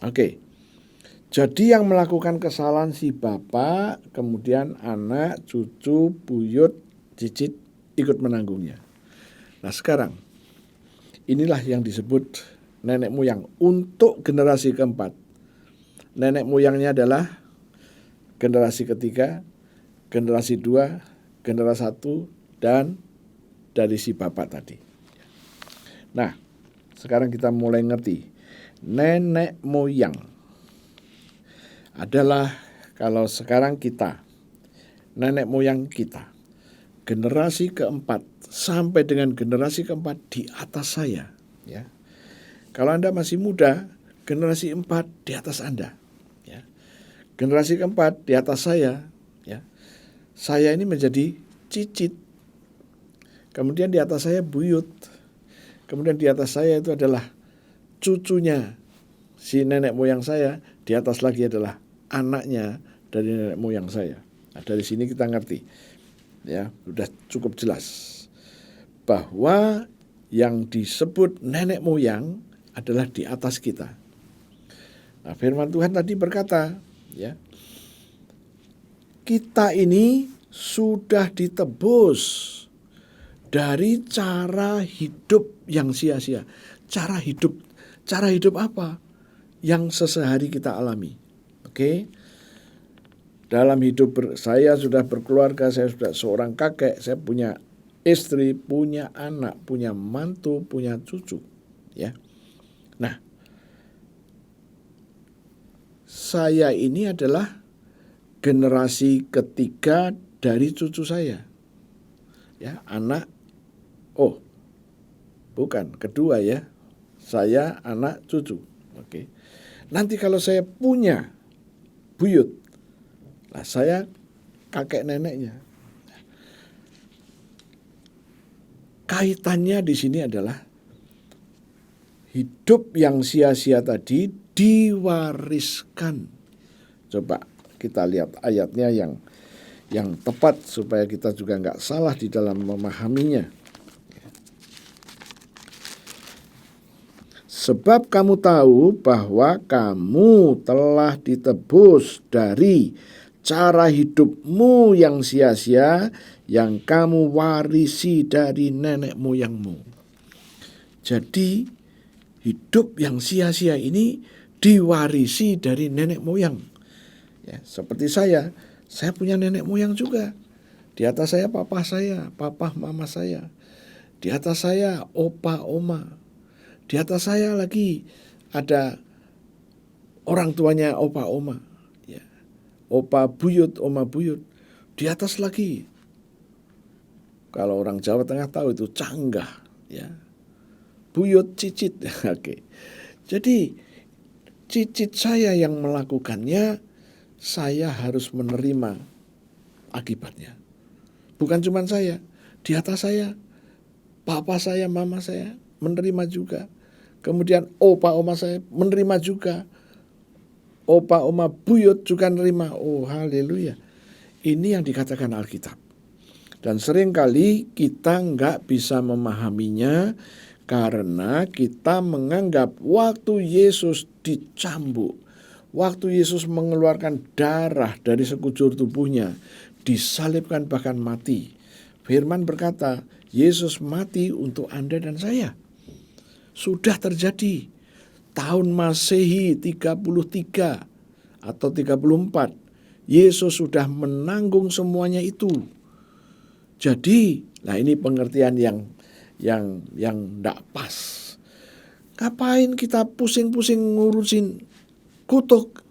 Oke. Jadi yang melakukan kesalahan si bapak, kemudian anak, cucu, buyut, cicit ikut menanggungnya. Nah sekarang, inilah yang disebut nenek moyang untuk generasi keempat. Nenek moyangnya adalah generasi ketiga, generasi 2, generasi 1, dan dari si bapak tadi. Nah, sekarang kita mulai ngerti. Nenek moyang adalah kalau sekarang kita, nenek moyang kita, generasi keempat sampai dengan generasi keempat di atas saya, ya. Kalau Anda masih muda, generasi 4 di atas Anda. Ya. Generasi keempat di atas saya. Ya. Saya ini menjadi cicit. Kemudian di atas saya buyut. Kemudian di atas saya itu adalah cucunya si nenek moyang saya. Di atas lagi adalah anaknya dari nenek moyang saya. Nah, dari sini kita ngerti. Ya, sudah cukup jelas bahwa yang disebut nenek moyang adalah di atas kita. Nah, firman Tuhan tadi berkata, ya, kita ini sudah ditebus dari cara hidup yang sia-sia. Cara hidup apa? Yang sesehari kita alami. Oke? Dalam hidup saya sudah berkeluarga, saya sudah seorang kakek, saya punya istri, punya anak, punya mantu, punya cucu, ya. Nah, saya ini adalah generasi ketiga dari cucu saya. Ya, anak. Oh, bukan, kedua ya. Saya anak cucu. Oke. Nanti kalau saya punya buyut, lah saya kakek neneknya. Kaitannya di sini adalah hidup yang sia-sia tadi diwariskan. Coba kita lihat ayatnya yang tepat supaya kita juga nggak salah di dalam memahaminya. Sebab kamu tahu bahwa kamu telah ditebus dari cara hidupmu yang sia-sia yang kamu warisi dari nenek moyangmu. Jadi hidup yang sia-sia ini diwarisi dari nenek moyang. Ya, seperti saya punya nenek moyang juga. Di atas saya papa mama saya. Di atas saya opa oma. Di atas saya lagi ada orang tuanya opa oma. Ya. Opa buyut, oma buyut. Di atas lagi, kalau orang Jawa Tengah tahu itu canggah, ya. Buyut, cicit. Oke. Jadi cicit saya yang melakukannya, saya harus menerima akibatnya. Bukan cuma saya, di atas saya, papa saya, mama saya menerima juga. Kemudian opa oma saya menerima juga. Opa oma buyut juga menerima. Oh, haleluya. Ini yang dikatakan Alkitab. Dan seringkali kita nggak bisa memahaminya karena kita menganggap waktu Yesus dicambuk, waktu Yesus mengeluarkan darah dari sekujur tubuhnya, disalibkan bahkan mati. Firman berkata, Yesus mati untuk Anda dan saya. Sudah terjadi. Tahun Masehi 33 atau 34, Yesus sudah menanggung semuanya itu. Jadi, nah ini pengertian yang tidak pas. Ngapain kita pusing-pusing ngurusin kutuk?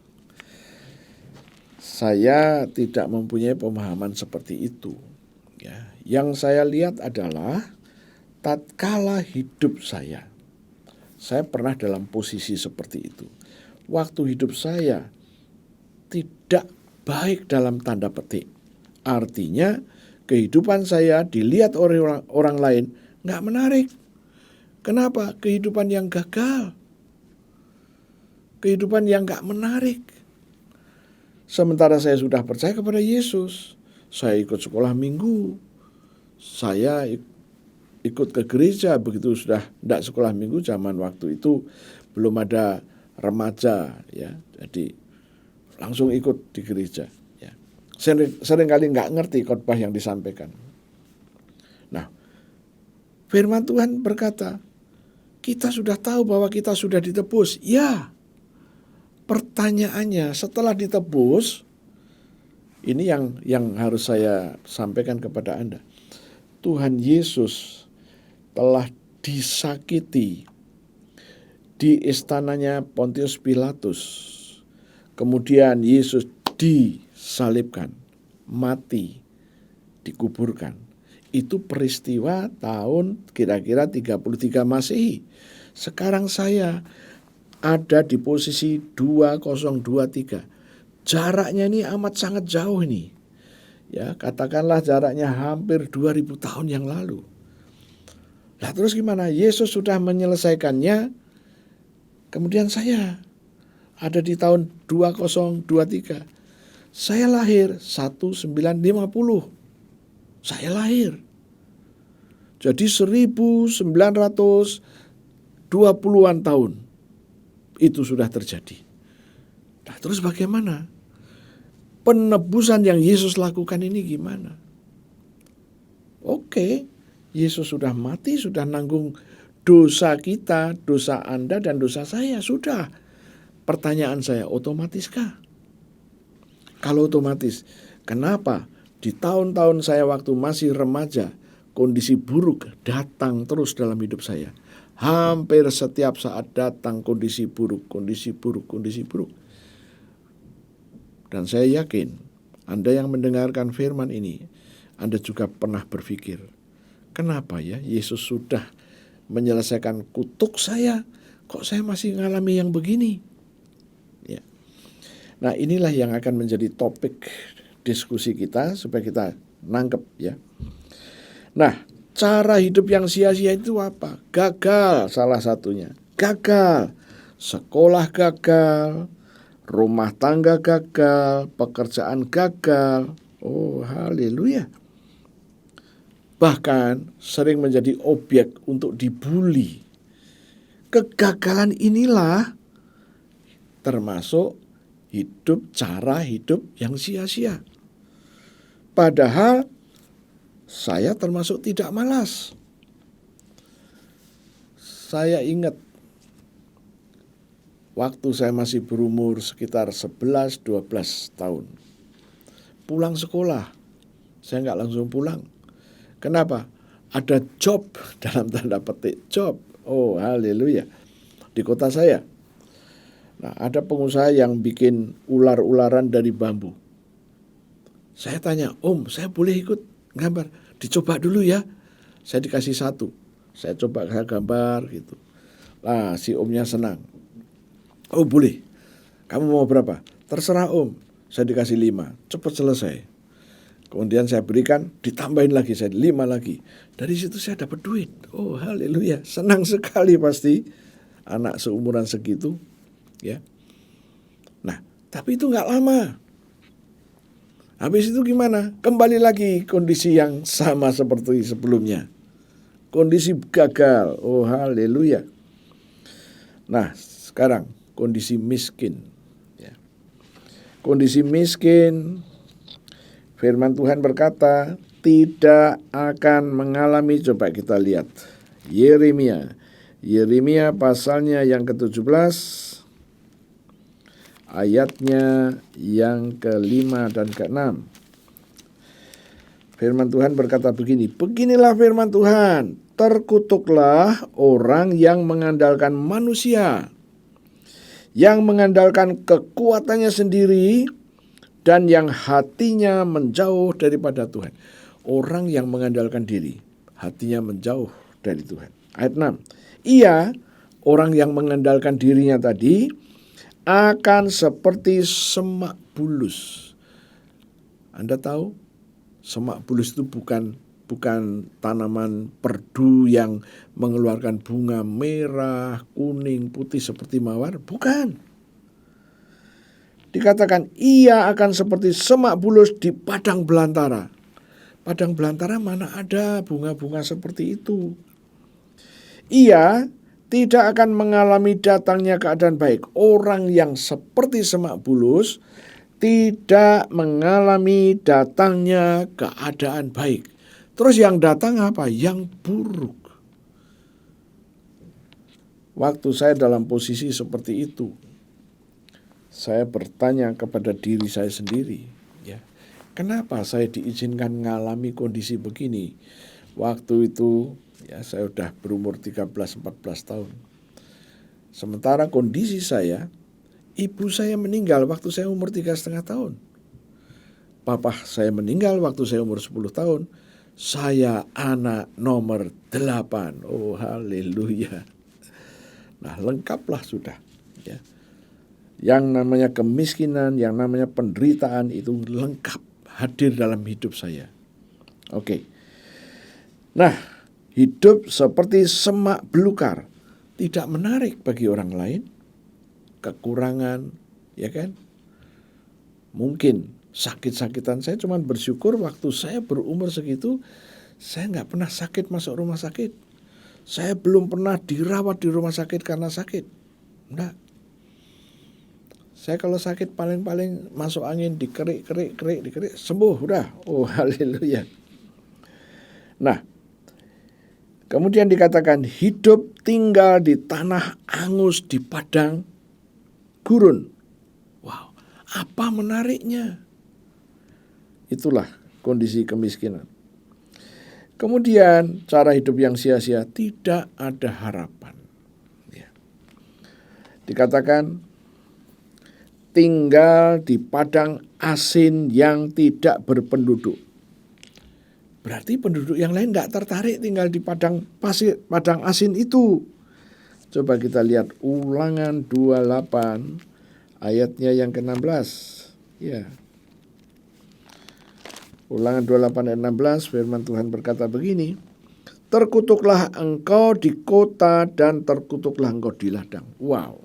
Saya tidak mempunyai pemahaman seperti itu. Ya, yang saya lihat adalah tatkala hidup saya pernah dalam posisi seperti itu. Waktu hidup saya tidak baik dalam tanda petik. Artinya kehidupan saya dilihat oleh orang lain nggak menarik. Kenapa? Kehidupan yang gagal. Kehidupan yang nggak menarik. Sementara saya sudah percaya kepada Yesus. Saya ikut sekolah minggu. Saya ikut ke gereja. Begitu sudah tidak sekolah minggu, zaman waktu itu belum ada remaja, ya. Jadi langsung ikut di gereja. Ya. Seringkali nggak ngerti khotbah yang disampaikan. Nah, firman Tuhan berkata, kita sudah tahu bahwa kita sudah ditebus. Ya, pertanyaannya setelah ditebus, ini yang harus saya sampaikan kepada Anda. Tuhan Yesus telah disakiti di istananya Pontius Pilatus. Kemudian Yesus disalibkan, mati, dikuburkan. Itu peristiwa tahun kira-kira 33 Masehi. Sekarang saya ada di posisi 2023. Jaraknya ini amat sangat jauh ini. Ya, katakanlah jaraknya hampir 2000 tahun yang lalu. Lah terus gimana? Yesus sudah menyelesaikannya. Kemudian saya ada di tahun 2023. Saya lahir 1950. Saya lahir. Jadi 1920-an tahun itu sudah terjadi. Nah, terus bagaimana? Penebusan yang Yesus lakukan ini gimana? Oke, Yesus sudah mati, sudah nanggung dosa kita, dosa Anda dan dosa saya, sudah. Pertanyaan saya, otomatiskah? Kalau otomatis, kenapa di tahun-tahun saya waktu masih remaja, kondisi buruk datang terus dalam hidup saya? Hampir setiap saat datang kondisi buruk, kondisi buruk, kondisi buruk. Dan saya yakin Anda yang mendengarkan firman ini, Anda juga pernah berpikir, kenapa ya Yesus sudah menyelesaikan kutuk saya, kok saya masih ngalami yang begini? Ya. Nah, inilah yang akan menjadi topik diskusi kita supaya kita nangkep ya. Nah, cara hidup yang sia-sia itu apa? Gagal salah satunya. Gagal. Sekolah gagal, rumah tangga gagal, pekerjaan gagal. Oh, haleluya. Bahkan sering menjadi objek untuk dibully. Kegagalan inilah termasuk cara hidup yang sia-sia. Padahal saya termasuk tidak malas. Saya ingat waktu saya masih berumur sekitar 11-12 tahun. Pulang sekolah, saya nggak langsung pulang. Kenapa? Ada job, dalam tanda petik job. Oh, haleluya. Di kota saya. Nah, ada pengusaha yang bikin ular-ularan dari bambu. Saya tanya, Om, saya boleh ikut gambar? Dicoba dulu ya. Saya dikasih 1. Saya coba gambar gitu. Nah, si omnya senang. Oh, boleh. Kamu mau berapa? Terserah Om. Saya dikasih 5. Cepat selesai. Kemudian saya berikan, ditambahin lagi, saya 5 lagi. Dari situ saya dapat duit. Oh, haleluya. Senang sekali pasti anak seumuran segitu. Ya. Nah, tapi itu nggak lama. Habis itu gimana? Kembali lagi kondisi yang sama seperti sebelumnya. Kondisi gagal. Oh, haleluya. Nah, sekarang kondisi miskin. Ya. Kondisi miskin, firman Tuhan berkata, tidak akan mengalami, coba kita lihat. Yeremia pasalnya yang ke-17, ayatnya yang ke-5 dan ke-6. Firman Tuhan berkata begini, beginilah firman Tuhan, terkutuklah orang yang mengandalkan manusia, yang mengandalkan kekuatannya sendiri, dan yang hatinya menjauh daripada Tuhan. Orang yang mengandalkan diri, hatinya menjauh dari Tuhan. Ayat 6, ia, orang yang mengandalkan dirinya tadi, akan seperti semak bulus. Anda tahu? Semak bulus itu bukan tanaman perdu yang mengeluarkan bunga merah, kuning, putih seperti mawar. Bukan. Dikatakan ia akan seperti semak bulus di padang belantara. Padang belantara mana ada bunga-bunga seperti itu. Ia tidak akan mengalami datangnya keadaan baik. Orang yang seperti semak bulus tidak mengalami datangnya keadaan baik. Terus yang datang apa? Yang buruk. Waktu saya dalam posisi seperti itu, saya bertanya kepada diri saya sendiri, ya, kenapa saya diizinkan mengalami kondisi begini? Waktu itu, ya, saya sudah berumur 13-14 tahun. Sementara kondisi saya, ibu saya meninggal waktu saya umur 3,5 tahun. Papa saya meninggal waktu saya umur 10 tahun. Saya anak nomor 8. Oh, haleluya. Nah, lengkaplah sudah, ya. Yang namanya kemiskinan, yang namanya penderitaan itu lengkap hadir dalam hidup saya. Oke. Nah, hidup seperti semak belukar tidak menarik bagi orang lain. Kekurangan, ya kan? Mungkin sakit-sakitan, saya cuma bersyukur waktu saya berumur segitu, saya nggak pernah sakit masuk rumah sakit. Saya belum pernah dirawat di rumah sakit karena sakit. Enggak. Saya kalau sakit paling-paling masuk angin, dikerik, sembuh, udah. Oh, haleluya. Nah, kemudian dikatakan hidup tinggal di tanah angus di padang gurun. Wow, apa menariknya? Itulah kondisi kemiskinan. Kemudian cara hidup yang sia-sia, tidak ada harapan. Ya. Dikatakan tinggal di padang asin yang tidak berpenduduk. Berarti penduduk yang lain tidak tertarik tinggal di padang asin itu. Coba kita lihat Ulangan 28 ayatnya yang ke-16. Ya. Ulangan 28 ayat 16, firman Tuhan berkata begini, terkutuklah engkau di kota dan terkutuklah engkau di ladang. Wow.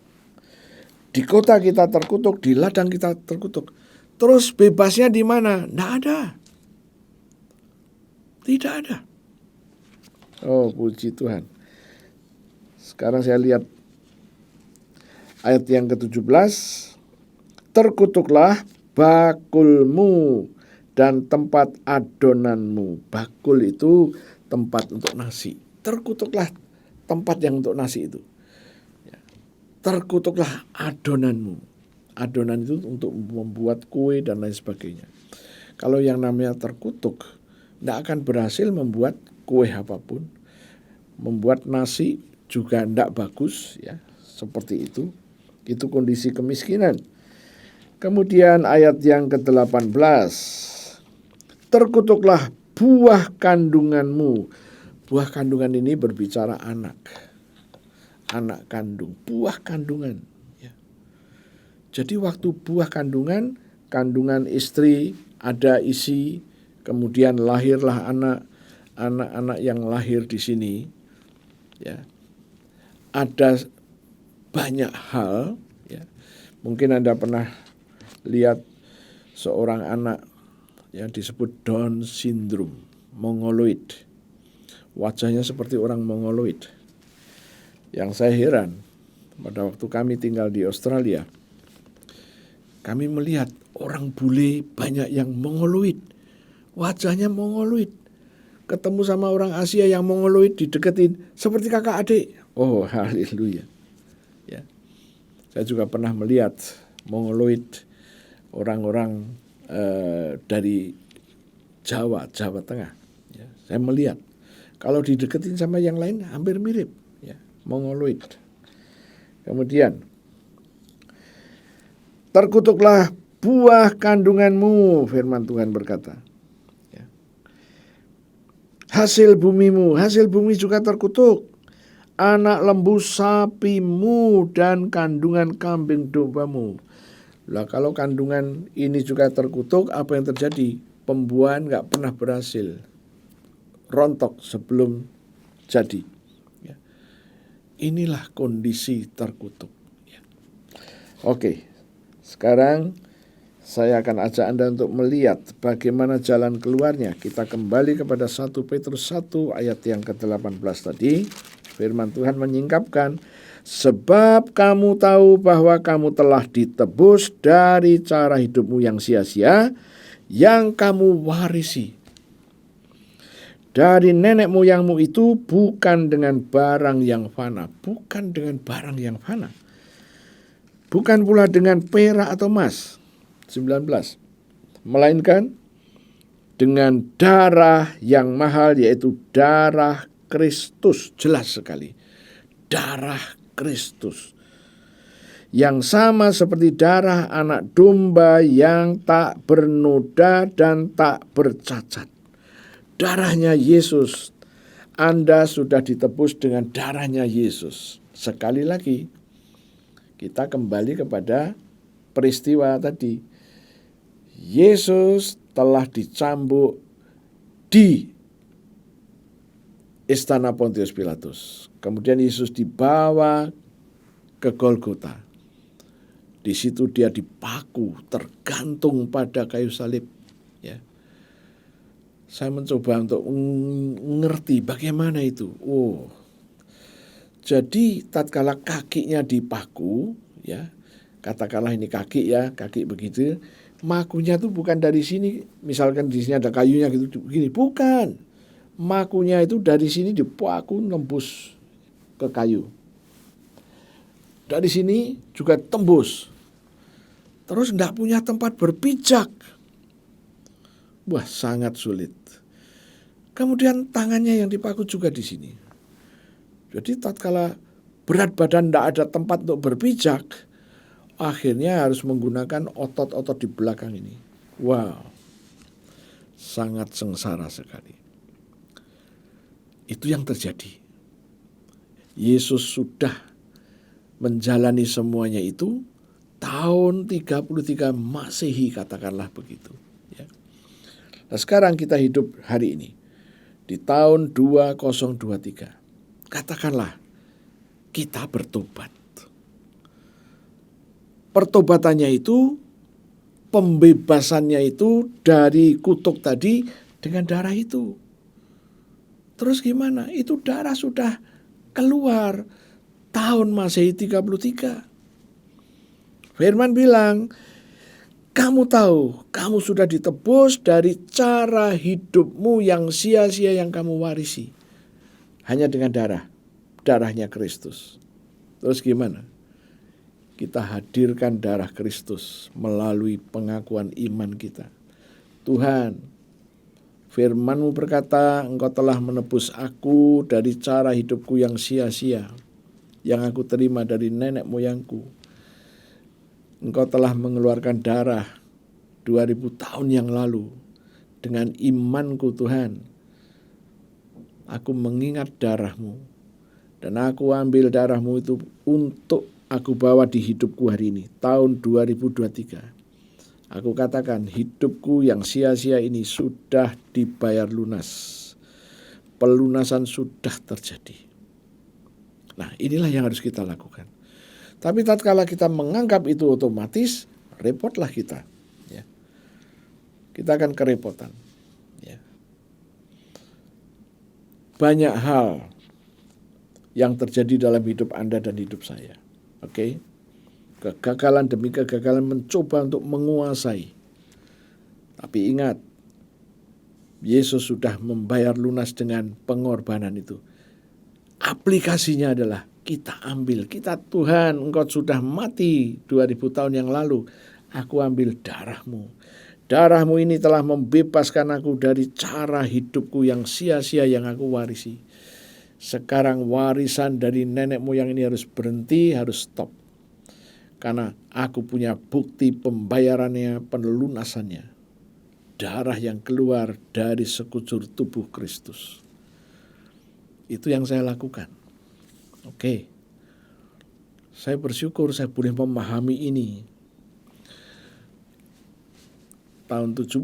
Di kota kita terkutuk, di ladang kita terkutuk. Terus bebasnya di mana? Tidak ada. Tidak ada. Oh, puji Tuhan. Sekarang saya lihat ayat yang ke-17. Terkutuklah bakulmu dan tempat adonanmu. Bakul itu tempat untuk nasi. Terkutuklah tempat yang untuk nasi itu. Terkutuklah adonanmu. Adonan itu untuk membuat kue dan lain sebagainya. Kalau yang namanya terkutuk, tidak akan berhasil membuat kue apapun. Membuat nasi juga tidak bagus, ya, seperti itu. Itu kondisi kemiskinan. Kemudian ayat yang ke-18. Terkutuklah buah kandunganmu. Buah kandungan ini berbicara anak kandung, buah kandungan, ya. Jadi waktu buah kandungan istri ada isi, kemudian lahirlah anak-anak yang lahir di sini, ya. Ada banyak hal, ya. Mungkin Anda pernah lihat seorang anak yang disebut Down syndrome, mongoloid. Wajahnya seperti orang mongoloid. Yang saya heran, pada waktu kami tinggal di Australia, kami melihat orang bule banyak yang mongoloid. Wajahnya mongoloid. Ketemu sama orang Asia yang mongoloid, dideketin seperti kakak adik. Oh, haleluya. Ya. Saya juga pernah melihat mongoloid orang-orang dari Jawa Tengah. Ya. Saya melihat kalau dideketin sama yang lain hampir mirip. Mongoloid. Kemudian terkutuklah buah kandunganmu, firman Tuhan berkata. Ya. Hasil bumi juga terkutuk. Anak lembu sapimu dan kandungan kambing dombamu. Lah kalau kandungan ini juga terkutuk, apa yang terjadi? Pembuahan nggak pernah berhasil. Rontok sebelum jadi. Inilah kondisi terkutuk. Oke, sekarang saya akan ajak Anda untuk melihat bagaimana jalan keluarnya. Kita kembali kepada 1 Petrus 1 ayat yang ke-18 tadi. Firman Tuhan menyingkapkan, sebab kamu tahu bahwa kamu telah ditebus dari cara hidupmu yang sia-sia, yang kamu warisi dari nenek moyangmu itu, bukan dengan barang yang fana. Bukan dengan barang yang fana. Bukan pula dengan perak atau emas. 19. Melainkan dengan darah yang mahal, yaitu darah Kristus. Jelas sekali. Darah Kristus. Yang sama seperti darah anak domba yang tak bernoda dan tak bercacat. Darahnya Yesus. Anda sudah ditebus dengan darahnya Yesus. Sekali lagi, kita kembali kepada peristiwa tadi. Yesus telah dicambuk di istana Pontius Pilatus. Kemudian Yesus dibawa ke Golgota. Di situ dia dipaku, tergantung pada kayu salib. Ya. Saya mencoba untuk mengerti bagaimana itu. Jadi tatkala kakinya dipaku, ya, katakanlah ini kaki ya, kaki begitu, makunya itu bukan dari sini, misalkan di sini ada kayunya gitu, begini, bukan. Makunya itu dari sini dipaku nembus ke kayu. Dari sini juga tembus. Terus tidak punya tempat berpijak. Wah, sangat sulit. Kemudian tangannya yang dipaku juga di sini. Jadi tatkala berat badan tidak ada tempat untuk berpijak, akhirnya harus menggunakan otot-otot di belakang ini. Wow, sangat sengsara sekali. Itu yang terjadi. Yesus sudah menjalani semuanya itu tahun 33 Masehi, katakanlah begitu. Ya. Nah, sekarang kita hidup hari ini di tahun 2023. Katakanlah kita bertobat. Pertobatannya itu, pembebasannya itu dari kutuk tadi dengan darah itu. Terus gimana? Itu darah sudah keluar tahun Masehi 33. Firman bilang, kamu tahu, kamu sudah ditebus dari cara hidupmu yang sia-sia yang kamu warisi. Hanya dengan darahnya Kristus. Terus gimana? Kita hadirkan darah Kristus melalui pengakuan iman kita. Tuhan, firman-Mu berkata, Engkau telah menebus aku dari cara hidupku yang sia-sia, yang aku terima dari nenek moyangku. Engkau telah mengeluarkan darah 2000 tahun yang lalu. Dengan imanku Tuhan, aku mengingat darah-Mu, dan aku ambil darah-Mu itu untuk aku bawa di hidupku hari ini, tahun 2023. Aku katakan hidupku yang sia-sia ini sudah dibayar lunas. Pelunasan sudah terjadi. Nah, inilah yang harus kita lakukan. Tapi tatkala kita menganggap itu otomatis, repotlah kita. Ya. Kita akan kerepotan. Ya. Banyak hal yang terjadi dalam hidup Anda dan hidup saya. Oke? Kegagalan demi kegagalan mencoba untuk menguasai. Tapi ingat, Yesus sudah membayar lunas dengan pengorbanan itu. Aplikasinya adalah kita ambil. Kita, Tuhan, Engkau sudah mati 2000 tahun yang lalu. Aku ambil darah-Mu. Darah-Mu ini telah membebaskan aku dari cara hidupku yang sia-sia yang aku warisi. Sekarang warisan dari nenek moyang ini harus berhenti, harus stop. Karena aku punya bukti pembayarannya, pelunasannya. Darah yang keluar dari sekujur tubuh Kristus. Itu yang saya lakukan. Oke. Saya bersyukur saya boleh memahami ini. Tahun 76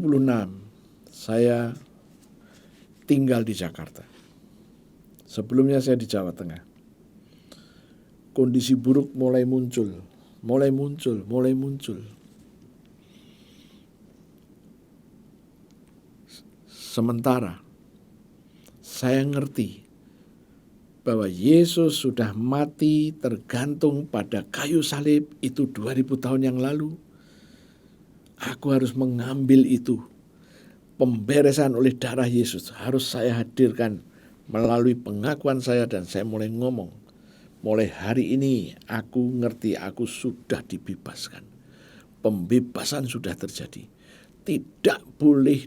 saya tinggal di Jakarta. Sebelumnya saya di Jawa Tengah. Kondisi buruk mulai muncul. Sementara saya ngerti bahwa Yesus sudah mati tergantung pada kayu salib itu 2000 tahun yang lalu. Aku harus mengambil itu. Pemberesan oleh darah Yesus harus saya hadirkan melalui pengakuan saya, dan saya mulai ngomong. Mulai hari ini aku ngerti aku sudah dibebaskan. Pembebasan sudah terjadi. Tidak boleh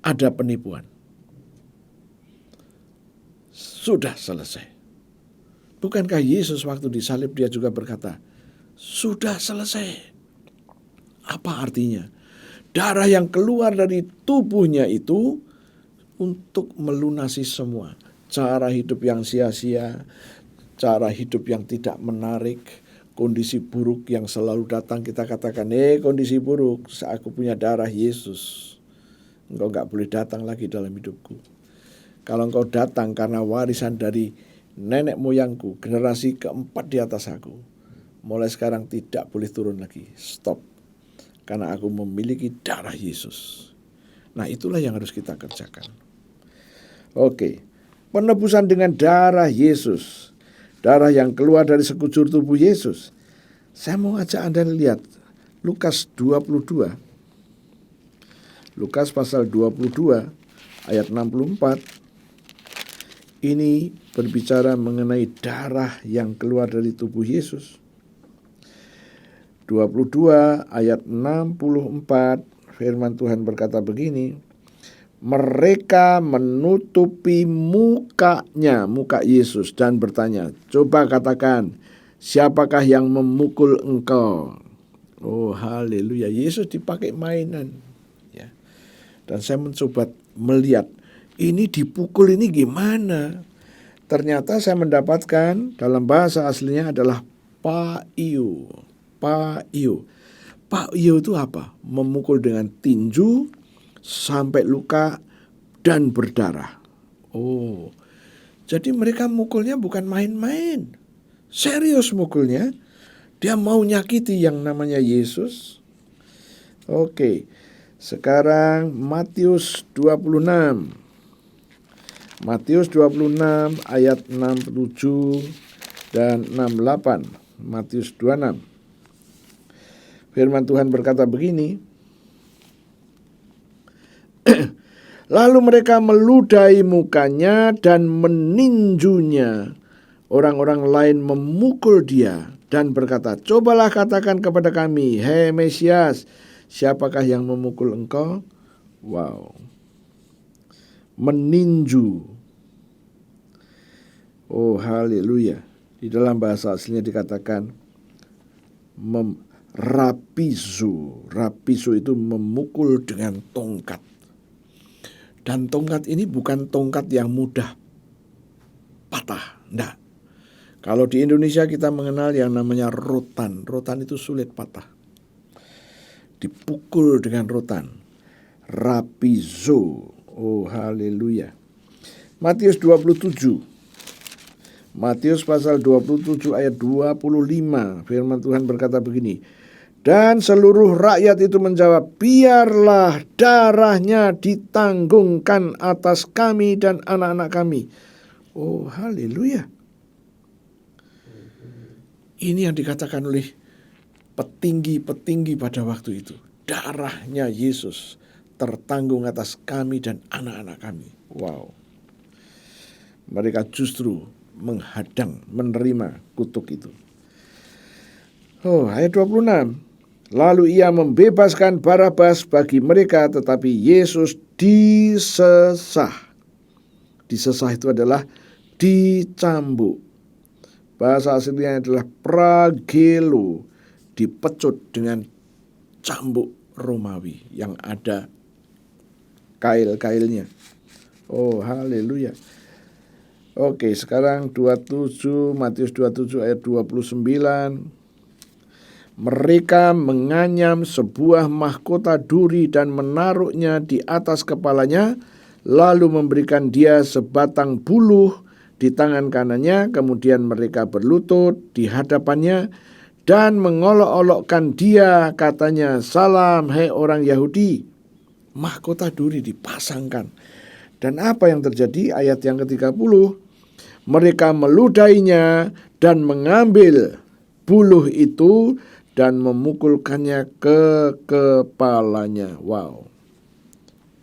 ada penipuan. Sudah selesai. Bukankah Yesus waktu disalib dia juga berkata, sudah selesai. Apa artinya? Darah yang keluar dari tubuhnya itu untuk melunasi semua. cara hidup yang sia-sia, cara hidup yang tidak menarik, kondisi buruk yang selalu datang, kita katakan, kondisi buruk, aku punya darah Yesus, engkau gak boleh datang lagi dalam hidupku. Kalau engkau datang karena warisan dari nenek moyangku, generasi keempat di atas aku, mulai sekarang tidak boleh turun lagi, stop. Karena aku memiliki darah Yesus. Nah, itulah yang harus kita kerjakan. Oke, penebusan dengan darah Yesus, darah yang keluar dari sekujur tubuh Yesus. Saya mau ajak Anda lihat Lukas 22. Lukas pasal 22 ayat 64. Ini berbicara mengenai darah yang keluar dari tubuh Yesus. 22 ayat 64, firman Tuhan berkata begini, mereka menutupi mukanya, muka Yesus, dan bertanya, coba katakan, siapakah yang memukul engkau? Oh, haleluya, Yesus dipakai mainan. Ya. Dan saya mencoba melihat, ini dipukul ini gimana? Ternyata saya mendapatkan dalam bahasa aslinya adalah pa'iu. Pa'iu. Pa'iu itu apa? Memukul dengan tinju sampai luka dan berdarah. Oh, jadi mereka mukulnya bukan main-main. Serius mukulnya. Dia mau nyakiti yang namanya Yesus. Oke, sekarang Matius 26. Matius 26 ayat 67 dan 68. Matius 26. Firman Tuhan berkata begini, lalu mereka meludahi mukanya dan meninjunya. Orang-orang lain memukul dia dan berkata, cobalah katakan kepada kami, hei Mesias, siapakah yang memukul engkau? Wow. Meninju. Oh, haleluya. Di dalam bahasa aslinya dikatakan rapizu. Rapizu itu memukul dengan tongkat. Dan tongkat ini bukan tongkat yang mudah patah. Enggak. Kalau di Indonesia kita mengenal yang namanya rotan. Rotan itu sulit patah. Dipukul dengan rotan. Rapizo. Oh, haleluya. Matius 27. Matius pasal 27 ayat 25. Firman Tuhan berkata begini. Dan seluruh rakyat itu menjawab, biarlah darahnya ditanggungkan atas kami dan anak-anak kami. Oh, haleluya. Ini yang dikatakan oleh petinggi-petinggi pada waktu itu. Darahnya Yesus tertanggung atas kami dan anak-anak kami. Wow. Mereka justru menghadang, menerima kutuk itu. Oh, ayat 26. Lalu ia membebaskan Barabas bagi mereka, tetapi Yesus disesah. Disesah itu adalah dicambuk. Bahasa aslinya adalah pragelo, dipecut dengan cambuk Romawi yang ada kail-kailnya. Oh, haleluya. Oke, sekarang 27, Matius 27 ayat 29. Mereka menganyam sebuah mahkota duri dan menaruhnya di atas kepalanya, lalu memberikan dia sebatang buluh di tangan kanannya. Kemudian mereka berlutut di hadapannya dan mengolok-olokkan dia, katanya, salam hai orang Yahudi. Mahkota duri dipasangkan. Dan apa yang terjadi? Ayat yang ke-30. Mereka meludahinya dan mengambil buluh itu dan memukulkannya ke kepalanya. Wow.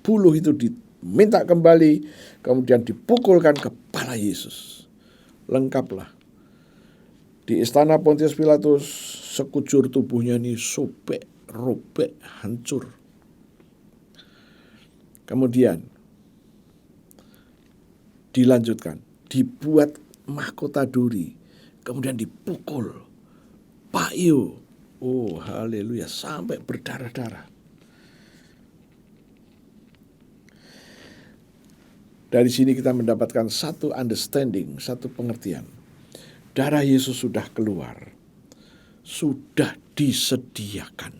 Buluh itu diminta kembali, kemudian dipukulkan kepala Yesus. Lengkaplah. Di istana Pontius Pilatus, sekujur tubuhnya ini sobek, robek, hancur. Kemudian dilanjutkan, dibuat mahkota duri, kemudian dipukul, pa'iu. Oh, haleluya, sampai berdarah-darah. Dari sini kita mendapatkan satu understanding, satu pengertian. Darah Yesus sudah keluar, sudah disediakan.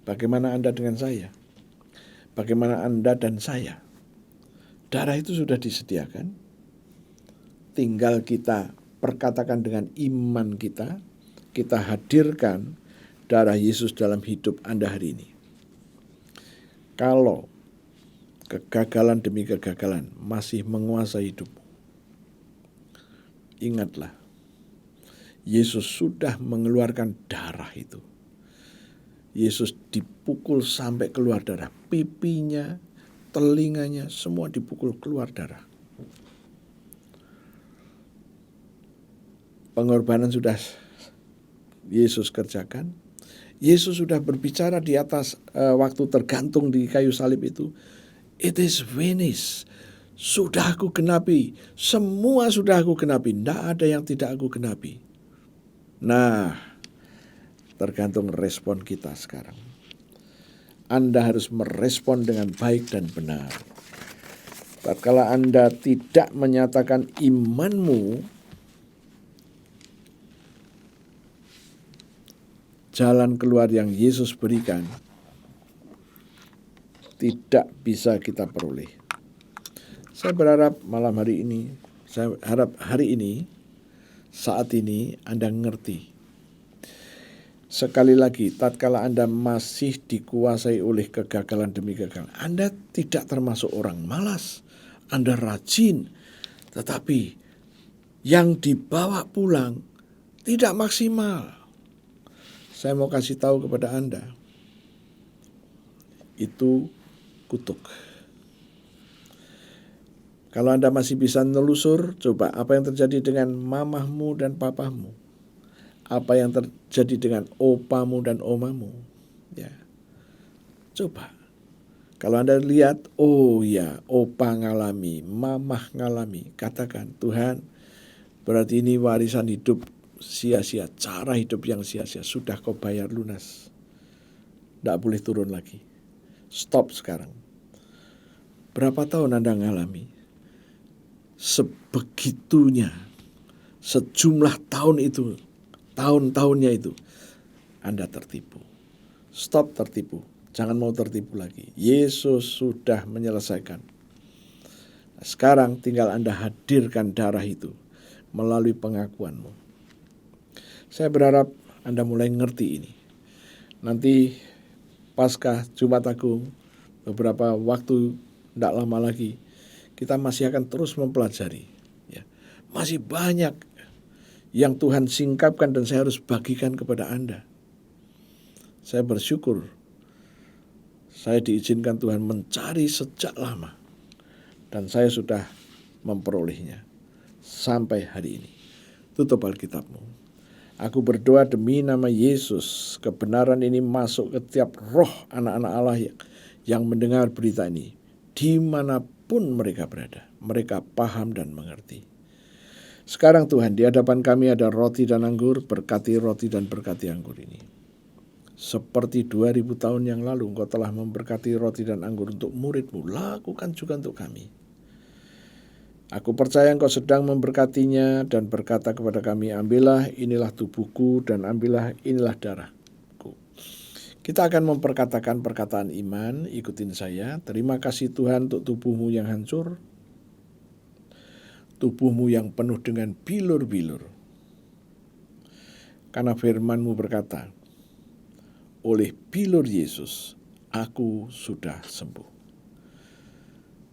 Bagaimana Anda dengan saya? Bagaimana Anda dan saya? Darah itu sudah disediakan. Tinggal kita perkatakan dengan iman kita, kita hadirkan darah Yesus dalam hidup Anda hari ini. Kalau kegagalan demi kegagalan masih menguasai hidupmu, ingatlah, Yesus sudah mengeluarkan darah itu. Yesus dipukul sampai keluar darah. Pipinya, telinganya, semua dipukul keluar darah. Pengorbanan sudah Yesus kerjakan. Yesus sudah berbicara di atas waktu tergantung di kayu salib itu. It is finished. Sudah aku genapi. Semua sudah aku genapi. Tidak ada yang tidak aku genapi. Nah, tergantung respon kita sekarang. Anda harus merespon dengan baik dan benar. Tatkala Anda tidak menyatakan imanmu, jalan keluar yang Yesus berikan tidak bisa kita peroleh. Saya berharap malam hari ini, saya harap hari ini, saat ini Anda ngerti. Sekali lagi, tatkala Anda masih dikuasai oleh kegagalan demi kegagalan, Anda tidak termasuk orang malas, Anda rajin, tetapi yang dibawa pulang tidak maksimal. Saya mau kasih tahu kepada Anda, itu kutuk. Kalau Anda masih bisa nelusur, coba apa yang terjadi dengan mamahmu dan papamu. Apa yang terjadi dengan opamu dan omamu. Ya. Coba. Kalau Anda lihat, oh ya, opa ngalami, mamah ngalami. Katakan, Tuhan, berarti ini warisan hidup sia-sia. Cara hidup yang sia-sia. Sudah kau bayar lunas. Tidak boleh turun lagi. Stop sekarang. Berapa tahun Anda ngalami? Sebegitunya. Sejumlah tahun itu. Tahun-tahunnya itu. Anda tertipu. Stop tertipu. Jangan mau tertipu lagi. Yesus sudah menyelesaikan. Sekarang tinggal Anda hadirkan darah itu melalui pengakuanmu. Saya berharap Anda mulai ngerti ini. Nanti Paskah Jumat Agung, beberapa waktu tidak lama lagi, kita masih akan terus mempelajari. Ya. Masih banyak yang Tuhan singkapkan dan saya harus bagikan kepada Anda. Saya bersyukur saya diizinkan Tuhan mencari sejak lama. Dan saya sudah memperolehnya sampai hari ini. Tutup Alkitabmu. Aku berdoa demi nama Yesus, kebenaran ini masuk ke tiap roh anak-anak Allah yang mendengar berita ini. Dimanapun mereka berada, mereka paham dan mengerti. Sekarang Tuhan, di hadapan kami ada roti dan anggur, berkati roti dan berkati anggur ini. Seperti 2000 tahun yang lalu Engkau telah memberkati roti dan anggur untuk murid-Mu, lakukan juga untuk kami. Aku percaya Engkau sedang memberkatinya dan berkata kepada kami, ambillah inilah tubuhku dan ambillah inilah darahku. Kita akan memperkatakan perkataan iman, ikutin saya. Terima kasih Tuhan untuk tubuhmu yang hancur, tubuhmu yang penuh dengan bilur-bilur. Karena firman-Mu berkata, oleh bilur Yesus, aku sudah sembuh.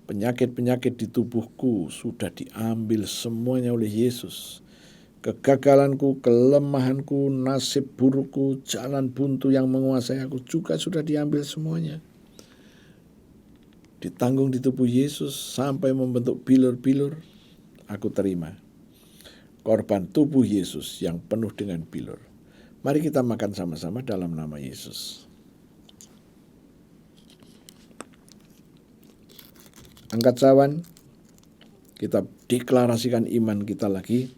Penyakit-penyakit di tubuhku sudah diambil semuanya oleh Yesus. Kegagalanku, kelemahanku, nasib burukku, jalan buntu yang menguasai aku juga sudah diambil semuanya. Ditanggung di tubuh Yesus sampai membentuk bilur-bilur. Aku terima korban tubuh Yesus yang penuh dengan bilur. Mari kita makan sama-sama dalam nama Yesus. Angkat cawan, kita deklarasikan iman kita lagi.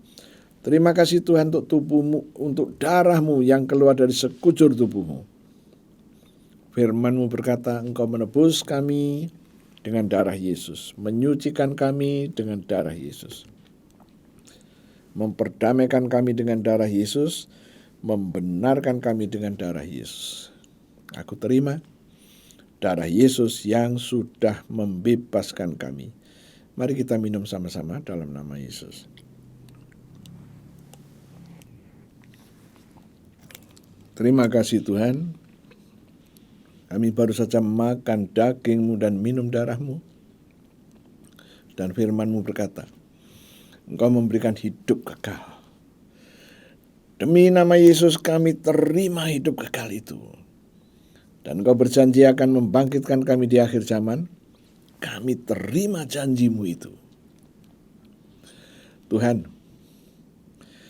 Terima kasih Tuhan untuk tubuhmu, untuk darahmu yang keluar dari sekujur tubuhmu. Firman-Mu berkata, Engkau menebus kami dengan darah Yesus, menyucikan kami dengan darah Yesus, memperdamaikan kami dengan darah Yesus, membenarkan kami dengan darah Yesus. Aku terima darah Yesus yang sudah membebaskan kami. Mari kita minum sama-sama dalam nama Yesus. Terima kasih Tuhan, kami baru saja makan daging-Mu dan minum darah-Mu. Dan firman-Mu berkata, Engkau memberikan hidup kekal. Demi nama Yesus kami terima hidup kekal itu. Dan Engkau berjanji akan membangkitkan kami di akhir zaman. Kami terima janji-Mu itu. Tuhan,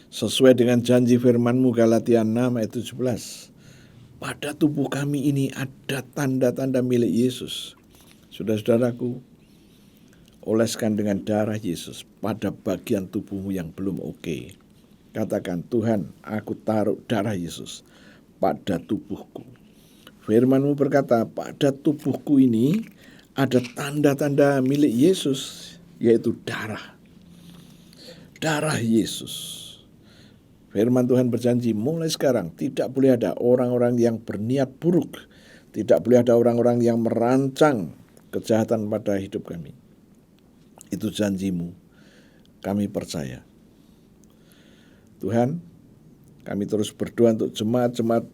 sesuai dengan janji firman-Mu Galatia 6 ayat 17. Pada tubuh kami ini ada tanda-tanda milik Yesus. Saudara-saudaraku, oleskan dengan darah Yesus pada bagian tubuhmu yang belum oke. Katakan, Tuhan, aku taruh darah Yesus pada tubuhku. Firman-Mu berkata, pada tubuhku ini ada tanda-tanda milik Yesus, yaitu darah. Darah Yesus. Firman Tuhan berjanji, mulai sekarang tidak boleh ada orang-orang yang berniat buruk. Tidak boleh ada orang-orang yang merancang kejahatan pada hidup kami. Itu janji-Mu. Kami percaya. Tuhan, kami terus berdoa untuk jemaat-jemaat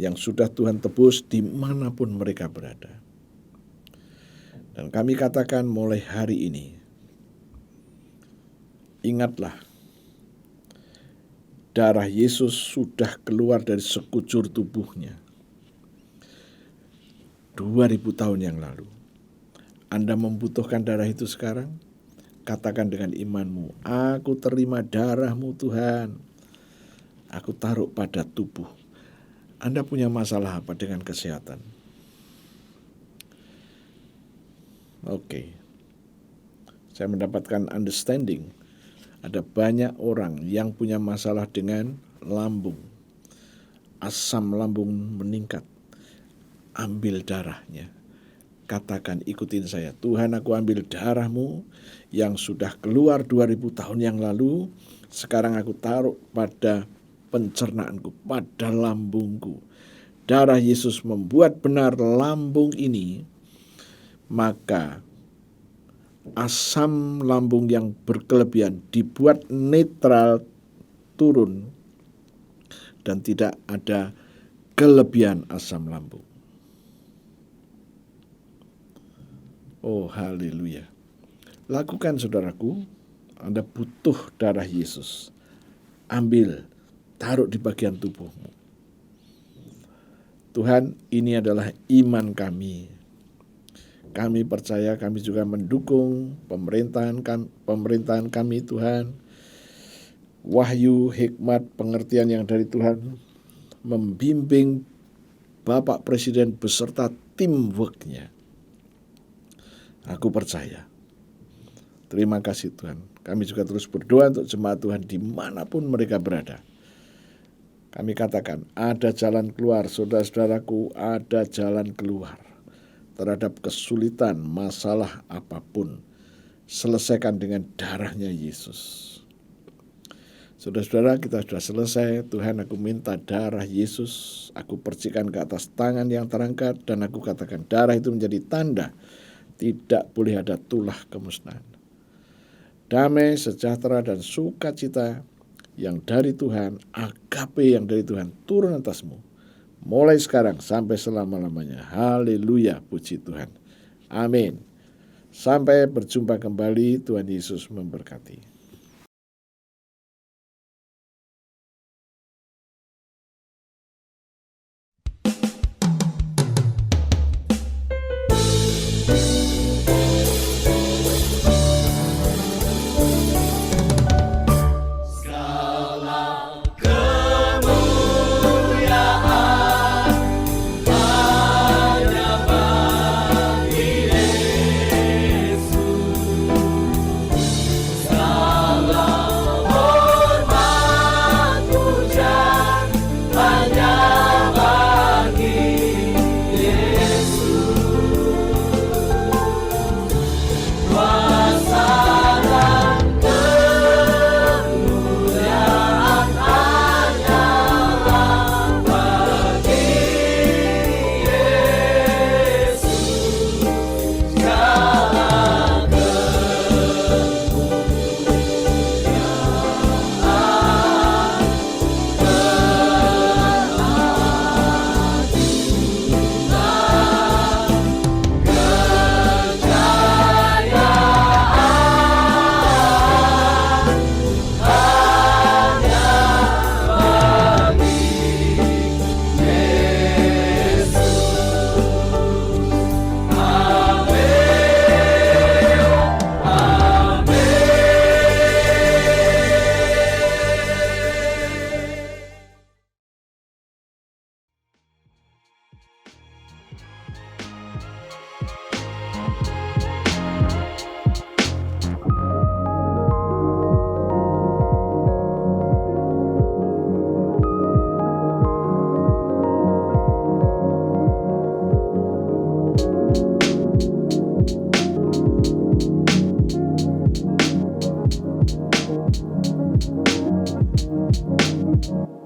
yang sudah Tuhan tebus dimanapun mereka berada. Dan kami katakan mulai hari ini, ingatlah, darah Yesus sudah keluar dari sekujur tubuhnya 2000 tahun yang lalu. Anda membutuhkan darah itu sekarang? Katakan dengan imanmu, aku terima darah-Mu Tuhan. Aku taruh pada tubuh. Anda punya masalah apa dengan kesehatan? Oke. Saya mendapatkan understanding. Ada banyak orang yang punya masalah dengan lambung. Asam lambung meningkat. Ambil darahnya. Katakan, ikutin saya. Tuhan, aku ambil darah-Mu yang sudah keluar 2000 tahun yang lalu. Sekarang aku taruh pada pencernaanku, pada lambungku. Darah Yesus membuat benar lambung ini. Maka asam lambung yang berkelebihan dibuat netral, turun, dan tidak ada kelebihan asam lambung. Oh, haleluya. Lakukan, saudaraku. Anda butuh darah Yesus. Ambil, taruh di bagian tubuhmu. Tuhan, ini adalah iman kami. Kami percaya, kami juga mendukung pemerintahan kami, Tuhan. Wahyu, hikmat, pengertian yang dari Tuhan membimbing Bapak Presiden beserta teamwork-nya. Aku percaya. Terima kasih Tuhan. Kami juga terus berdoa untuk jemaat Tuhan dimanapun mereka berada. Kami katakan, ada jalan keluar, saudara-saudaraku, ada jalan keluar. Terhadap kesulitan, masalah apapun, selesaikan dengan darahnya Yesus. Saudara-saudara, kita sudah selesai. Tuhan, aku minta darah Yesus, aku percikan ke atas tangan yang terangkat, dan aku katakan darah itu menjadi tanda. Tidak boleh ada tulah kemusnahan. Damai, sejahtera, dan sukacita yang dari Tuhan, agape yang dari Tuhan turun atasmu. Mulai sekarang sampai selama-lamanya. Haleluya, puji Tuhan. Amin. Sampai berjumpa kembali, Tuhan Yesus memberkati. Yesus. Tuhan.